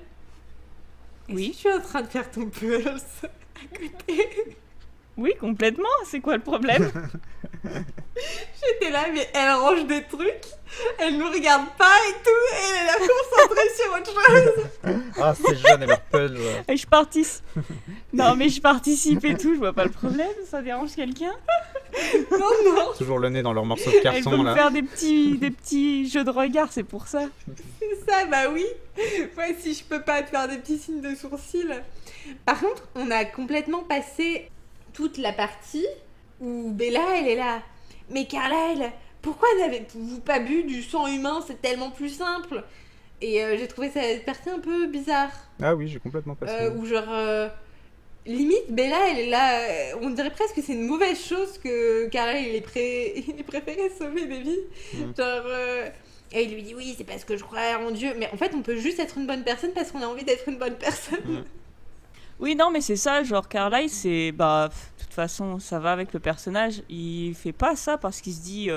Oui. Est-ce que tu es en train de faire ton pulse à côté? Oui, complètement. C'est quoi le problème? J'étais là, mais elle range des trucs, elle nous regarde pas et tout, et elle est là concentrée sur autre chose. Ah, ces jeunes et leur puzzle. Et je participe. Non, mais je participe et tout. Je vois pas le problème. Ça dérange quelqu'un? Non. Toujours le nez dans leur morceau de Elle carton, peut me là. faire des petits jeux de regard, c'est pour ça. C'est ça, bah oui. Ouais, si je peux pas te faire des petits signes de sourcils. Par contre, on a complètement passé toute la partie où Bella, elle est là. Mais Carlyle, pourquoi n'avez-vous pas bu du sang humain? C'est tellement plus simple. Et j'ai trouvé cette partie un peu bizarre. Ah oui, j'ai complètement passé. Où genre... limite, Bella, elle est là... on dirait presque que c'est une mauvaise chose que Carlyle, il est préféré sauver des vies. Genre... et il lui dit oui, c'est parce que je crois en Dieu. Mais en fait, on peut juste être une bonne personne parce qu'on a envie d'être une bonne personne. Oui, non, mais c'est ça. Genre, Carlyle, c'est... Bah, de toute façon, ça va avec le personnage. Il fait pas ça parce qu'il se dit...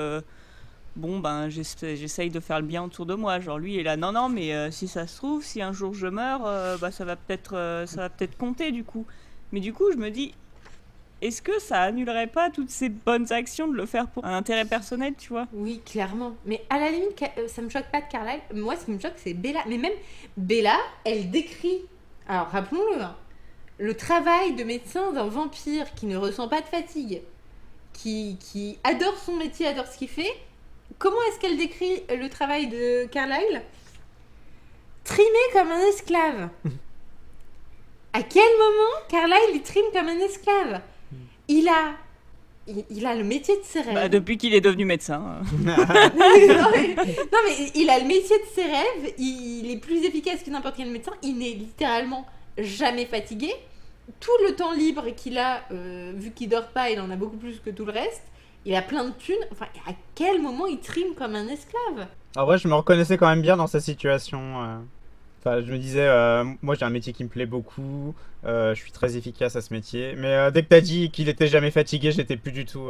bon, ben, j'essaye de faire le bien autour de moi. Genre, lui, il est là, non, mais si ça se trouve, si un jour je meurs, bah, ça va peut-être compter, du coup. Mais du coup, je me dis... Est-ce que ça annulerait pas toutes ces bonnes actions de le faire pour un intérêt personnel, tu vois? Oui, clairement. Mais à la limite, ça me choque pas de Carlyle. Moi, ce qui me choque, c'est Bella. Mais même Bella, elle décrit... Alors, rappelons-le, hein, le travail de médecin d'un vampire qui ne ressent pas de fatigue, qui adore son métier, adore ce qu'il fait. Comment est-ce qu'elle décrit le travail de Carlyle? Trimé comme un esclave. À quel moment Carlyle il trime comme un esclave? Il a le métier de ses rêves. Bah, depuis qu'il est devenu médecin. non, mais il a le métier de ses rêves. Il est plus efficace que n'importe quel médecin. Il n'est littéralement jamais fatigué. Tout le temps libre qu'il a, vu qu'il dort pas, il en a beaucoup plus que tout le reste. Il a plein de thunes. Enfin, à quel moment il trime comme un esclave? En vrai, je me reconnaissais quand même bien dans sa situation. Enfin, je me disais, moi j'ai un métier qui me plaît beaucoup, je suis très efficace à ce métier, mais dès que t'as dit qu'il était jamais fatigué, j'étais plus du tout...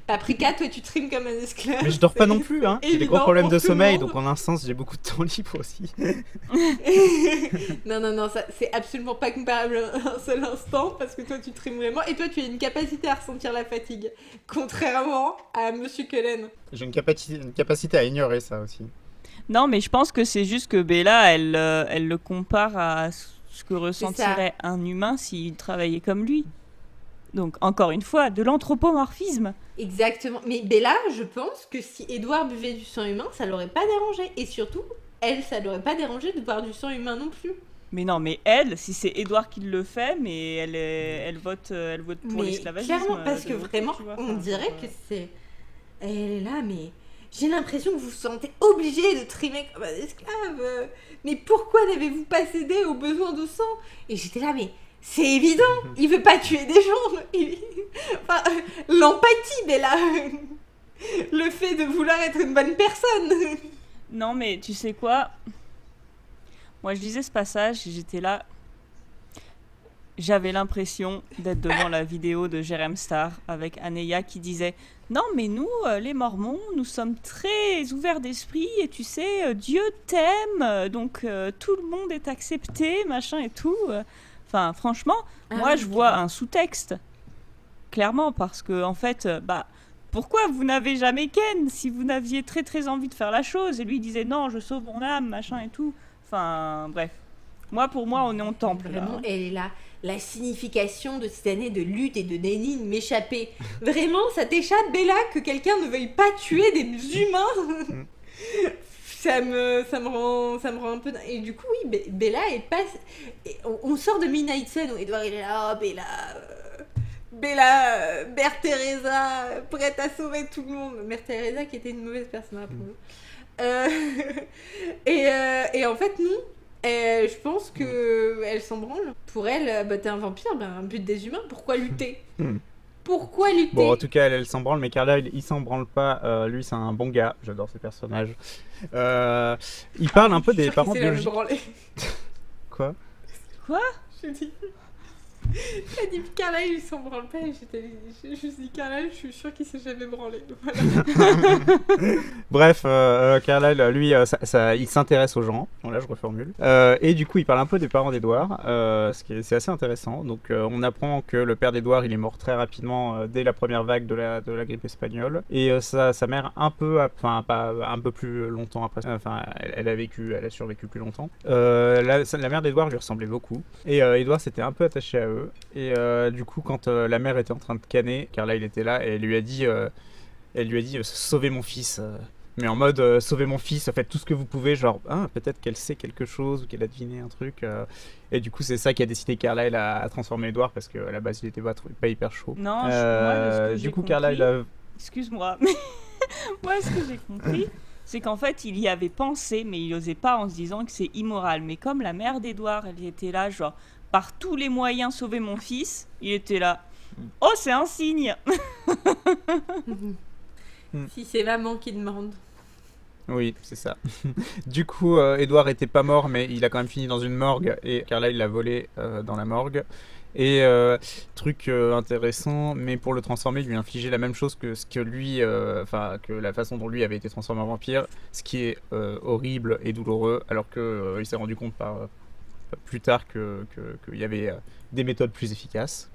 Paprika, toi tu trimes comme un esclave. Mais je dors pas non plus, hein. J'ai des gros problèmes de sommeil, donc donc en un sens j'ai beaucoup de temps libre aussi. non, ça, c'est absolument pas comparable à un seul instant, parce que toi tu trimes vraiment, et toi tu as une capacité à ressentir la fatigue, contrairement à Monsieur Cullen. J'ai une capacité à ignorer ça aussi. Non, mais je pense que c'est juste que Bella, elle le compare à ce que ressentirait un humain s'il travaillait comme lui. Donc, encore une fois, de l'anthropomorphisme. Exactement. Mais Bella, je pense que si Edouard buvait du sang humain, ça l'aurait pas dérangé. Et surtout, elle, ça l'aurait pas dérangé de boire du sang humain non plus. Mais non, mais elle, si c'est Edouard qui le fait, mais elle vote pour l'esclavagisme. Clairement, parce que vraiment, tu vois, on dirait que c'est... Elle est là, mais... J'ai l'impression que vous vous sentez obligé de trimer comme un esclave. Mais pourquoi n'avez-vous pas cédé aux besoins de sang? Et j'étais là, mais c'est évident, il veut pas tuer des gens. Enfin, l'empathie, Bella. Le fait de vouloir être une bonne personne. Non, mais tu sais quoi? Moi, je lisais ce passage et j'étais là... j'avais l'impression d'être devant la vidéo de Jérém Star avec Aneya qui disait « Non, mais nous, les Mormons, nous sommes très ouverts d'esprit et tu sais, Dieu t'aime, donc tout le monde est accepté, machin et tout. » Enfin, franchement, moi, je vois un sous-texte, clairement, parce que, en fait, pourquoi vous n'avez jamais Ken si vous n'aviez très très envie de faire la chose? Et lui, il disait « Non, je sauve mon âme, machin et tout. » Enfin, bref. Pour moi, on est en temple. Vraiment, Là. elle est là. La signification de cette année de lutte et de déni m'échapper. Vraiment, ça t'échappe, Bella, que quelqu'un ne veuille pas tuer des humains. ça me rend un peu... Et du coup, oui, Bella est pas... On sort de Midnight Sun où Edward il est là, oh, Bella, Mère Teresa, prête à sauver tout le monde. Mère Teresa qui était une mauvaise personne pour nous. Et en fait, non. Je pense qu'elle s'en branle. Pour elle, t'es un vampire, un but des humains, pourquoi lutter? Pourquoi lutter? Bon, en tout cas, elle s'en branle, mais Carlyle, il s'en branle pas. Lui, c'est un bon gars. J'adore ce personnage. Il parle un peu des parents biologiques. Quoi? Je dis... T'as dit Carlyle, il s'en branle pas. Je me suis dit Carlyle, je suis sûre qu'il s'est jamais branlé. Voilà. Bref, Carlyle, lui, il s'intéresse aux gens. Bon, là, je reformule. Et du coup, il parle un peu des parents d'Edward, c'est assez intéressant. Donc, on apprend que le père d'Edward, il est mort très rapidement dès la première vague de la grippe espagnole. Et sa mère, un peu plus longtemps après. Enfin, elle a survécu plus longtemps. La mère d'Edward lui ressemblait beaucoup. Et Edward s'était un peu attaché à eux. Et du coup, quand la mère était en train de canner, Carlyle était là et elle lui a dit sauvez mon fils. Mais en mode sauvez mon fils, faites tout ce que vous pouvez, genre peut-être qu'elle sait quelque chose ou qu'elle a deviné un truc. Et du coup, c'est ça qui a décidé Carlyle à transformer Edward parce qu'à la base, il était pas hyper chaud. Non, moi, ce que du j'ai coup, compris, Carlyle. Excuse-moi, mais moi, ce que j'ai compris, c'est qu'en fait, il y avait pensé, mais il n'osait pas en se disant que c'est immoral. Mais comme la mère d'Edward, elle était là, genre, par tous les moyens sauver mon fils, il était là. Oh, c'est un signe. Si c'est maman qui demande. Oui, c'est ça. Du coup, Edward était pas mort, mais il a quand même fini dans une morgue et Carlyle l'a volé dans la morgue. Et truc intéressant, mais pour le transformer, lui infliger la même chose que que la façon dont lui avait été transformé en vampire, ce qui est horrible et douloureux, alors que il s'est rendu compte plus tard qu'il y avait des méthodes plus efficaces.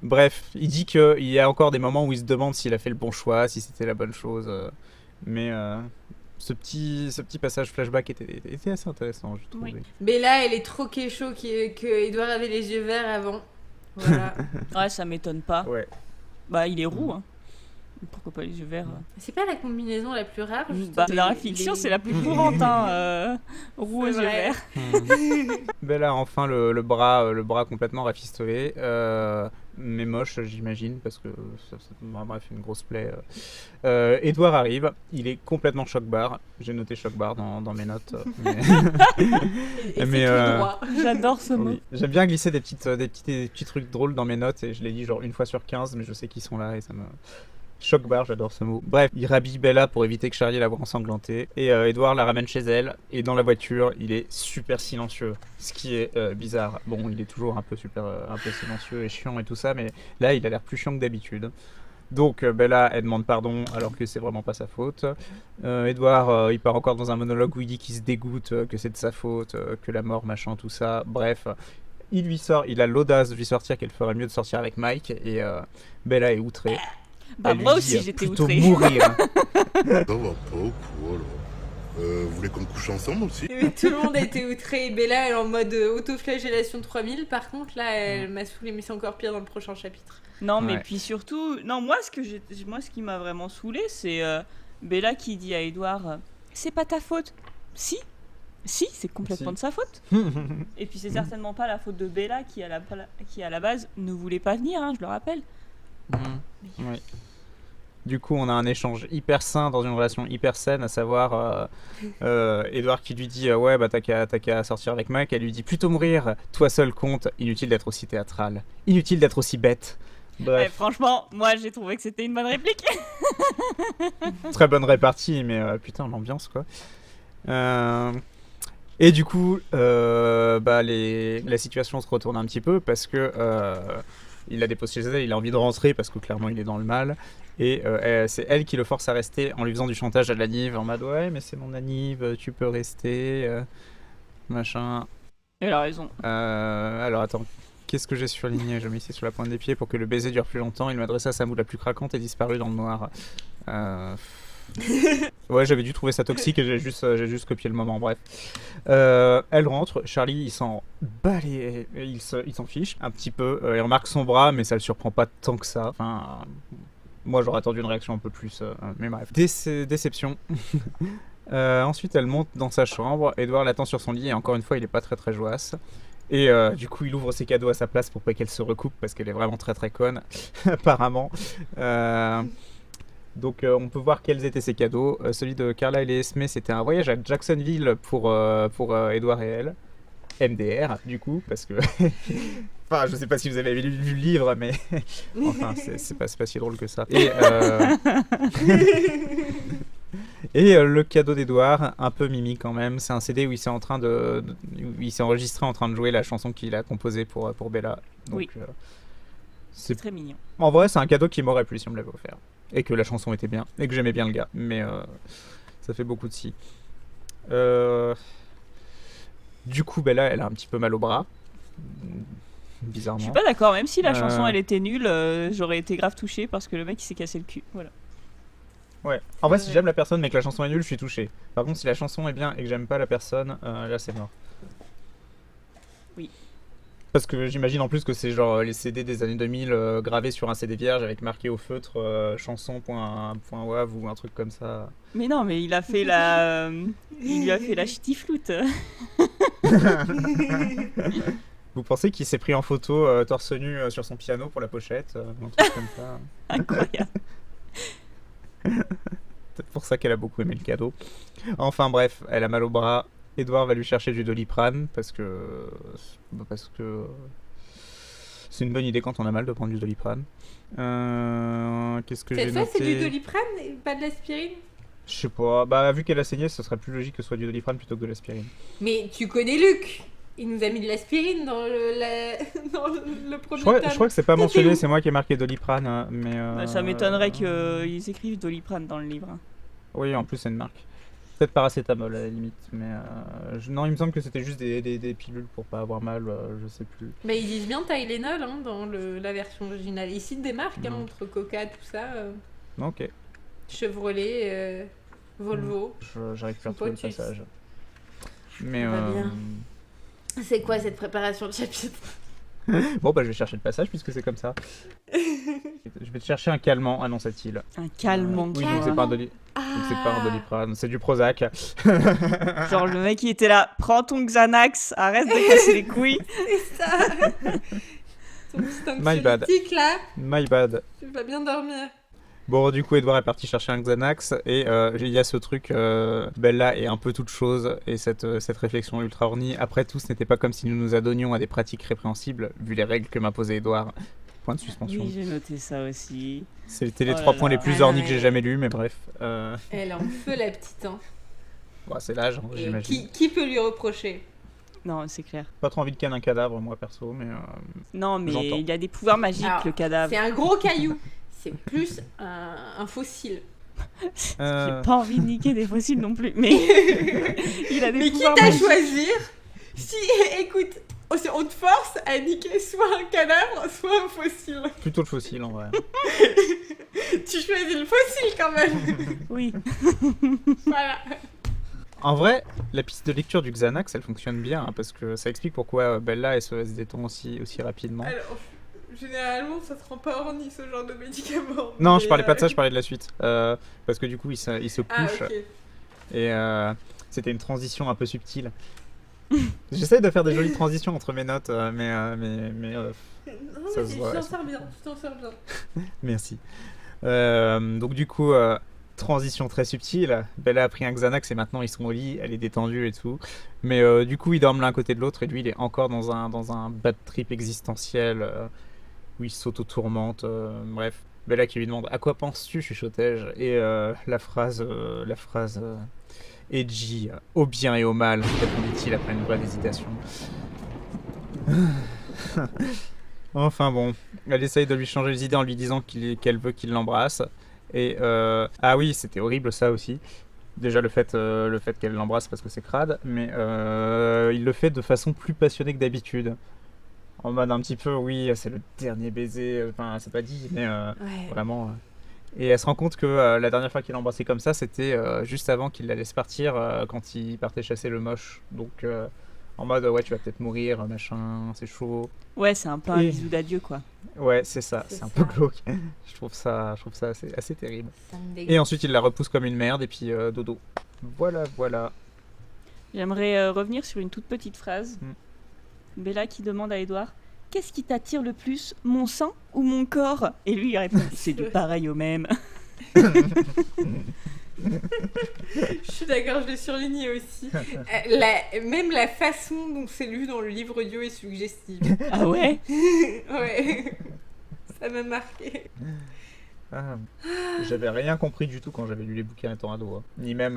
Bref, il dit qu'il y a encore des moments où il se demande s'il a fait le bon choix, si c'était la bonne chose, mais ce petit passage flashback était assez intéressant, je trouvais. Oui. Bella, elle est trop kécho que Edward avait les yeux verts avant. Voilà. Ouais, ça m'étonne pas. Ouais. Il est roux, hein. Pourquoi pas les yeux verts? C'est pas la combinaison la plus rare. Dans la fiction, c'est la plus courante, roux aux yeux verts. Bella a enfin le bras complètement rafistolé, mais moche, j'imagine, parce que bref, une grosse plaie. Edward arrive, il est complètement choc-barre. J'ai noté choc-barre dans mes notes. Mais tout droit. J'adore ce mot. Oui. J'aime bien glisser des petits trucs drôles dans mes notes, et je l'ai dit genre une fois sur 15, mais je sais qu'ils sont là et ça me... Choc-barre, j'adore ce mot. Bref, il rhabille Bella pour éviter que Charlie la voie ensanglantée. Et Edward la ramène chez elle. Et dans la voiture, il est super silencieux. Ce qui est bizarre. Bon, il est toujours un peu silencieux et chiant et tout ça. Mais là, il a l'air plus chiant que d'habitude. Donc Bella, elle demande pardon alors que c'est vraiment pas sa faute. Edward, il part encore dans un monologue où il dit qu'il se dégoûte, que c'est de sa faute, que la mort, machin, tout ça. Bref... Il a l'audace de lui sortir qu'elle ferait mieux de sortir avec Mike. Et Bella est outrée. Moi aussi j'étais outrée. Mourir. Ça va pas ou quoi alors vous voulez qu'on couche ensemble aussi? Mais tout le monde a été outré. Bella, elle est en mode autoflagellation 3000. Par contre, là, elle m'a saoulée, mais c'est encore pire dans le prochain chapitre. Non, mais puis surtout... Non, moi, ce qui m'a vraiment saoulée, c'est Bella qui dit à Edward c'est pas ta faute. Si, c'est complètement de sa faute. Et puis c'est certainement pas la faute de Bella qui, à la base, ne voulait pas venir, je le rappelle. Oui. Du coup, on a un échange hyper sain dans une relation hyper saine, à savoir Edward qui lui dit ouais, t'as qu'à sortir avec Mike. Elle lui dit plutôt mourir, toi seul compte. Inutile d'être aussi théâtral, inutile d'être aussi bête. Bref. Franchement, moi j'ai trouvé que c'était une bonne réplique. Très bonne répartie, mais putain, l'ambiance quoi. Et du coup, la situation se retourne un petit peu parce que il a des postes chez elle, il a envie de rentrer parce que clairement il est dans le mal. Et c'est elle qui le force à rester en lui faisant du chantage à la Nive en mode ouais, mais c'est mon Nive, tu peux rester, machin. Elle a raison. Alors attends, qu'est-ce que j'ai surligné? Je mets ici sur la pointe des pieds pour que le baiser dure plus longtemps. Il m'adressa sa moue la plus craquante et disparut dans le noir. Ouais, j'avais dû trouver ça toxique et j'ai juste copié le moment, bref. Elle rentre, Charlie il s'en bat il s'en fiche un petit peu, il remarque son bras mais ça le surprend pas tant que ça. Enfin, moi j'aurais attendu une réaction un peu plus, mais bref. Déception. Ensuite elle monte dans sa chambre, Edward l'attend sur son lit et encore une fois il est pas très très joyeux. Et du coup il ouvre ses cadeaux à sa place pour pas qu'elle se recoupe parce qu'elle est vraiment très très conne apparemment. Donc on peut voir quels étaient ses cadeaux. Celui de Carla et Esme, c'était un voyage à Jacksonville pour Edward et elle. MDR du coup, parce que... enfin, je sais pas si vous avez lu le livre, mais... enfin, c'est pas si drôle que ça. Et le cadeau d'Edouard, un peu mimi quand même, c'est un CD où il s'est enregistré en train de jouer la chanson qu'il a composée pour Bella. Donc, oui. C'est très mignon. En vrai, c'est un cadeau qui m'aurait plu si on me l'avait offert. Et que la chanson était bien, et que j'aimais bien le gars. Mais ça fait beaucoup de si. Du coup, Bella, elle a un petit peu mal au bras. Bizarrement. Je suis pas d'accord, même si la chanson elle était nulle, j'aurais été grave touchée parce que le mec il s'est cassé le cul. Voilà. Ouais. En vrai, si j'aime la personne mais que la chanson est nulle, je suis touché. Par contre, si la chanson est bien et que j'aime pas la personne, là c'est mort. Oui. Parce que j'imagine en plus que c'est genre les CD des années 2000 gravés sur un CD vierge avec marqué au feutre chanson.wav ou un truc comme ça. Mais non, mais il a fait il lui a fait la ch'tifloute. Vous pensez qu'il s'est pris en photo torse nu sur son piano pour la pochette, un truc comme ça? Incroyable. Peut-être pour ça qu'elle a beaucoup aimé le cadeau. Enfin bref, elle a mal au bras. Edouard va lui chercher du Doliprane parce que c'est une bonne idée quand on a mal de prendre du Doliprane. Qu'est-ce que j'ai noté? Cette fois, c'est du Doliprane et pas de l'aspirine? Je sais pas. Bah vu qu'elle a saigné, ce serait plus logique que ce soit du Doliprane plutôt que de l'aspirine. Mais tu connais Luc. Il nous a mis de l'aspirine dans le premier je tome. crois que c'est pas mentionné, c'est moi qui ai marqué Doliprane, mais... Ça m'étonnerait qu'ils écrivent Doliprane dans le livre. Oui, en plus c'est une marque. Peut-être paracétamol à la limite, mais... Non, il me semble que c'était juste des pilules pour pas avoir mal, je sais plus. Mais ils disent bien Tylenol dans la version originale. Ils citent des marques entre Coca, tout ça. Ok. Chevrolet, Volvo. J'arrive plus à retrouver le passage. Mais bien. C'est quoi cette préparation de chapitre? Bon bah je vais chercher le passage puisque c'est comme ça. Je vais te chercher un calmant, annonça-t-il. Un calmant. Oui, donc c'est pas un Doliprane, c'est du Prozac. Genre le mec il était là, prends ton Xanax, arrête de casser les couilles. C'est ça. Ton petit My bad. anxiolytique là. My bad. Tu vas bien dormir. Bon, du coup, Edouard est parti chercher un Xanax et il y a ce truc, Bella est un peu toute chose et cette réflexion ultra ornie. Après tout, ce n'était pas comme si nous nous adonnions à des pratiques répréhensibles, vu les règles que m'imposait Edouard. Point de suspension. Oui, j'ai noté ça aussi. C'était les 3 points les plus ornis que j'ai jamais lus, mais bref. Elle est en feu la petite, hein. Bon, c'est l'âge, hein, j'imagine. Qui peut lui reprocher? Non, c'est clair. Pas trop envie de canner un cadavre, moi, perso, mais... Non, mais j'entends. il a des pouvoirs magiques, Alors, le cadavre. C'est un gros caillou. C'est plus un fossile. J'ai pas envie de niquer des fossiles non plus, mais il a des mais pouvoirs quitte à magiques. choisir, si, écoute, on te force à niquer soit un cadavre, soit un fossile. Plutôt le fossile, en vrai. Tu choisis le fossile quand même. Oui. Voilà. En vrai, la piste de lecture du Xanax, elle fonctionne bien, hein, parce que ça explique pourquoi Bella elle se détend aussi rapidement. Alors, généralement, ça te rend pas orni ce genre de médicament. Non, je parlais pas de ça, je parlais de la suite. Parce que du coup, il se couche. Ah, ok. Et c'était une transition un peu subtile. J'essaie de faire des jolies transitions entre mes notes, mais Non, ça mais se tu voit. t'en sors bien, tu t'en sors bien. Merci. Donc du coup, transition très subtile. Bella a pris un Xanax et maintenant ils sont au lit, elle est détendue et tout. Mais du coup, ils dorment l'un à côté de l'autre et lui, il est encore dans un bad trip existentiel où il s'auto-tourmente. Bref, Bella qui lui demande « À quoi penses-tu ?» chuchotais-je. Et la phrase Et dit au bien et au mal, répondit-il après une brève hésitation. Enfin bon, elle essaye de lui changer les idées en lui disant qu'elle veut qu'il l'embrasse. Et ah oui, c'était horrible ça aussi. Déjà le fait qu'elle l'embrasse parce que c'est crade, mais il le fait de façon plus passionnée que d'habitude. En mode un petit peu, oui, c'est le dernier baiser, enfin c'est pas dit, mais vraiment. Et elle se rend compte que la dernière fois qu'il l'a embrassé comme ça, c'était juste avant qu'il la laisse partir quand il partait chasser le moche. Donc en mode, ouais, tu vas peut-être mourir, machin, c'est chaud. Ouais, c'est un peu un bisou d'adieu, quoi. Ouais, c'est ça, c'est un peu glauque. je trouve ça assez terrible. Ça me dégoûte. Et ensuite, il la repousse comme une merde et puis dodo. Voilà. J'aimerais revenir sur une toute petite phrase. Bella qui demande à Edouard « Qu'est-ce qui t'attire le plus, mon sang ou mon corps ?» Et lui, il répond « C'est du pareil au même. » Je suis d'accord, je l'ai surligné aussi. Même la façon dont c'est lu dans le livre audio est suggestive. Ah ouais? Ouais, ça m'a marqué. J'avais rien compris du tout quand j'avais lu les bouquins étant ado, hein. Ni même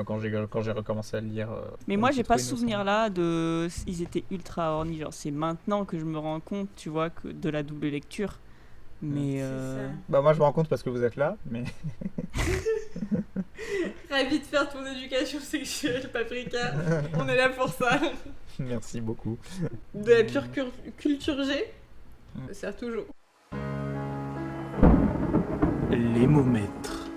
quand j'ai recommencé à le lire. Mais moi, j'ai pas ce souvenir-là de... Ils étaient ultra horny. Genre, c'est maintenant que je me rends compte, tu vois, que de la double lecture. Mais... Bah moi, je me rends compte parce que vous êtes là, mais... Ravi de faire ton éducation sexuelle, Paprika. On est là pour ça. Merci beaucoup. De la pure culture G, ça sert toujours. Les momètres.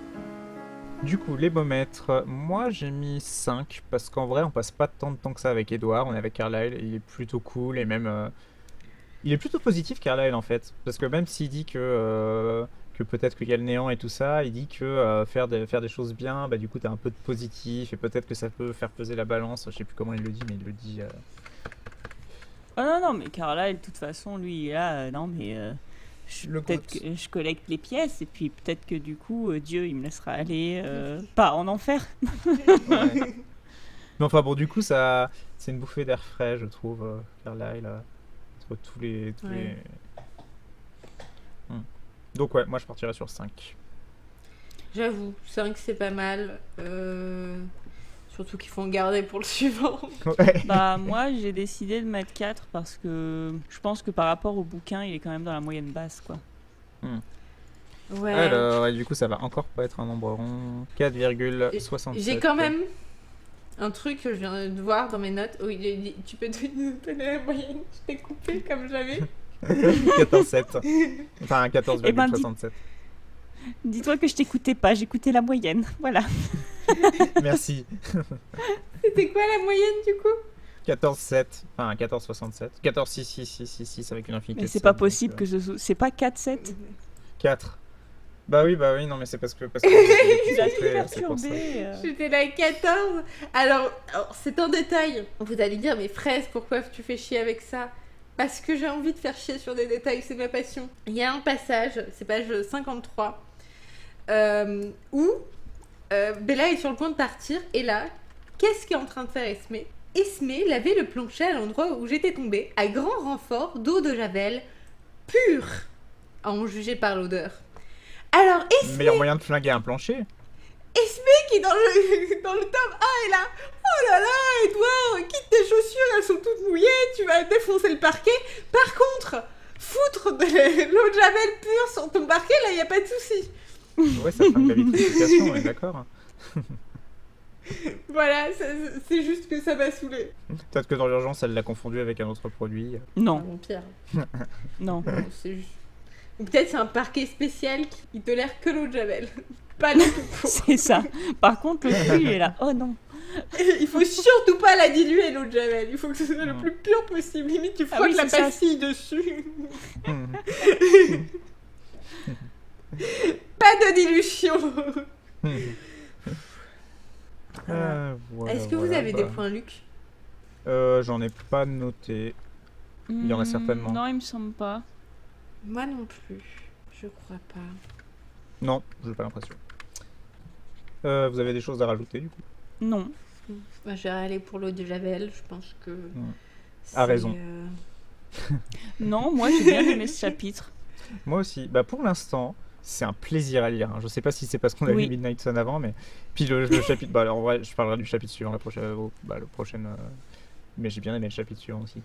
Du coup, les momètres, moi j'ai mis 5 parce qu'en vrai on passe pas tant de temps que ça avec Edouard, on est avec Carlyle, il est plutôt cool et même il est plutôt positif Carlyle en fait, parce que même s'il dit que peut-être qu'il y a le néant et tout ça, il dit que faire des choses bien, bah du coup t'as un peu de positif et peut-être que ça peut faire peser la balance, je sais plus comment il le dit mais il le dit... Oh non, mais Carlyle, de toute façon, lui, il est là, non mais... peut-être que je collecte les pièces et puis peut-être que du coup Dieu il me laissera aller pas en enfer. Ouais. Mais enfin bon du coup ça c'est une bouffée d'air frais je trouve Carlyle entre tous les... Donc ouais moi je partirais sur 5. J'avoue, 5 c'est pas mal. Surtout qu'il faut en garder pour le suivant. Ouais. Bah moi j'ai décidé de mettre 4 parce que je pense que par rapport au bouquin il est quand même dans la moyenne basse quoi. Ouais. Alors et du coup ça va encore pas être un nombre rond. 4,67. J'ai quand même un truc que je viens de voir dans mes notes. Oui, j'ai dit, tu peux nous donner la moyenne. Je t'ai coupé comme jamais. 14,7. Enfin 14,67. Dis-toi que je t'écoutais pas, j'écoutais la moyenne, voilà. Merci. C'était quoi la moyenne du coup? 14,7. Enfin 14,67. 14,6 avec une infinité. Mais c'est pas possible que c'est pas 4,7. 4. Bah oui, non mais c'est parce que Tu l'as tout perturbé. J'étais là à 14. Alors, c'est un détail. Vous allez dire, mais Fraise, pourquoi tu fais chier avec ça? Parce que j'ai envie de faire chier sur des détails, c'est ma passion. Il y a un passage, c'est page 53, où Bella est sur le point de partir, et là, qu'est-ce qu'est en train de faire Esme? Esme lavait le plancher à l'endroit où j'étais tombée, à grand renfort d'eau de javel pure, à en juger par l'odeur. Alors Esme... Meilleur moyen de flinguer un plancher. Esme qui dans le tome 1 est là. Oh là là, Edouard, quitte tes chaussures, elles sont toutes mouillées, tu vas défoncer le parquet. Par contre, foutre de l'eau de javel pure sur ton parquet, là, y a pas de souci. Ouais, ça flingue la vitrification, on est d'accord. Voilà, c'est juste que ça m'a saoulée. Peut-être que dans l'urgence, elle l'a confondu avec un autre produit. Non, Mon pire. non. C'est juste... Ou peut-être c'est un parquet spécial qui tolère que l'eau de javel. Pas du tout pour. C'est ça. Par contre, le cul il est là. Oh non. Il faut surtout pas la diluer, l'eau de javel. Il faut que ce soit le plus pur possible. Limite, tu frottes la pastille dessus. Pas de dilution. Voilà, Est-ce que vous avez des points, Luc? J'en ai pas noté. Il y en a certainement. Non, il me semble pas. Moi non plus. Je crois pas. Non, j'ai pas l'impression. Vous avez des choses à rajouter du coup? Non. Moi, je vais aller pour l'eau de javel. Je pense que. A raison. Non, moi j'ai bien aimé ce chapitre. Moi aussi. Bah pour l'instant, c'est un plaisir à lire. Hein. Je sais pas si c'est parce qu'on a lu Midnight Sun avant, mais puis le chapitre. Bah, en vrai, je parlerai du chapitre suivant le prochain. Mais j'ai bien aimé le chapitre suivant aussi.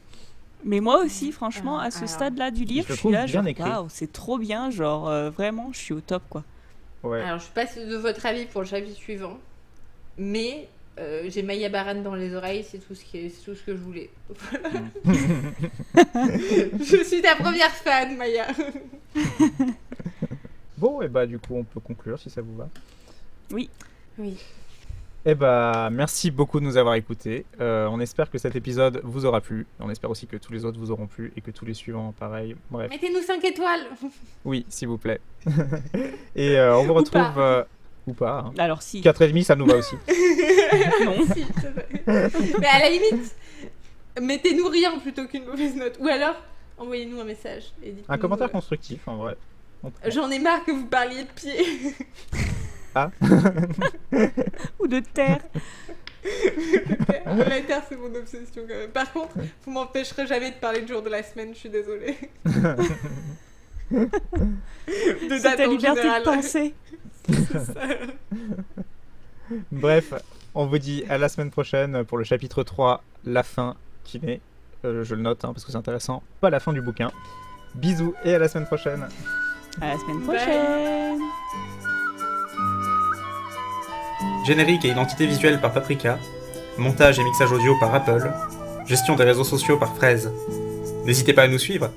Mais moi aussi, franchement, à ce stade-là du livre, je suis là, genre, waouh, c'est trop bien, genre, vraiment, je suis au top, quoi. Ouais. Alors, je suis pas de votre avis pour le chapitre suivant, mais j'ai Maya Baran dans les oreilles, c'est tout ce que je voulais. Voilà. Je suis ta première fan, Maya. Bon, et bah du coup, on peut conclure si ça vous va. Oui. Et bah, merci beaucoup de nous avoir écoutés. On espère que cet épisode vous aura plu. On espère aussi que tous les autres vous auront plu et que tous les suivants, pareil. Bref. Mettez-nous 5 étoiles. Oui, s'il vous plaît. Et on vous retrouve... Ou pas. Hein. Alors si. 4,5, ça nous va aussi. Non. Si, c'est vrai. Mais à la limite, mettez-nous rien plutôt qu'une mauvaise note. Ou alors, envoyez-nous un message. Et dites-nous, Un commentaire constructif, en vrai. J'en ai marre que vous parliez de pieds. Ah. Ou de terre. La terre, c'est mon obsession quand même. Par contre, vous m'empêcherez jamais de parler de jour de la semaine, je suis désolée. C'est ta liberté de penser. Bref, on vous dit à la semaine prochaine pour le chapitre 3, la fin qui n'est, je le note parce que c'est intéressant, pas la fin du bouquin. Bisous et à la semaine prochaine. À la semaine prochaine. Générique et identité visuelle par Paprika, montage et mixage audio par Apple, gestion des réseaux sociaux par Fraise. N'hésitez pas à nous suivre.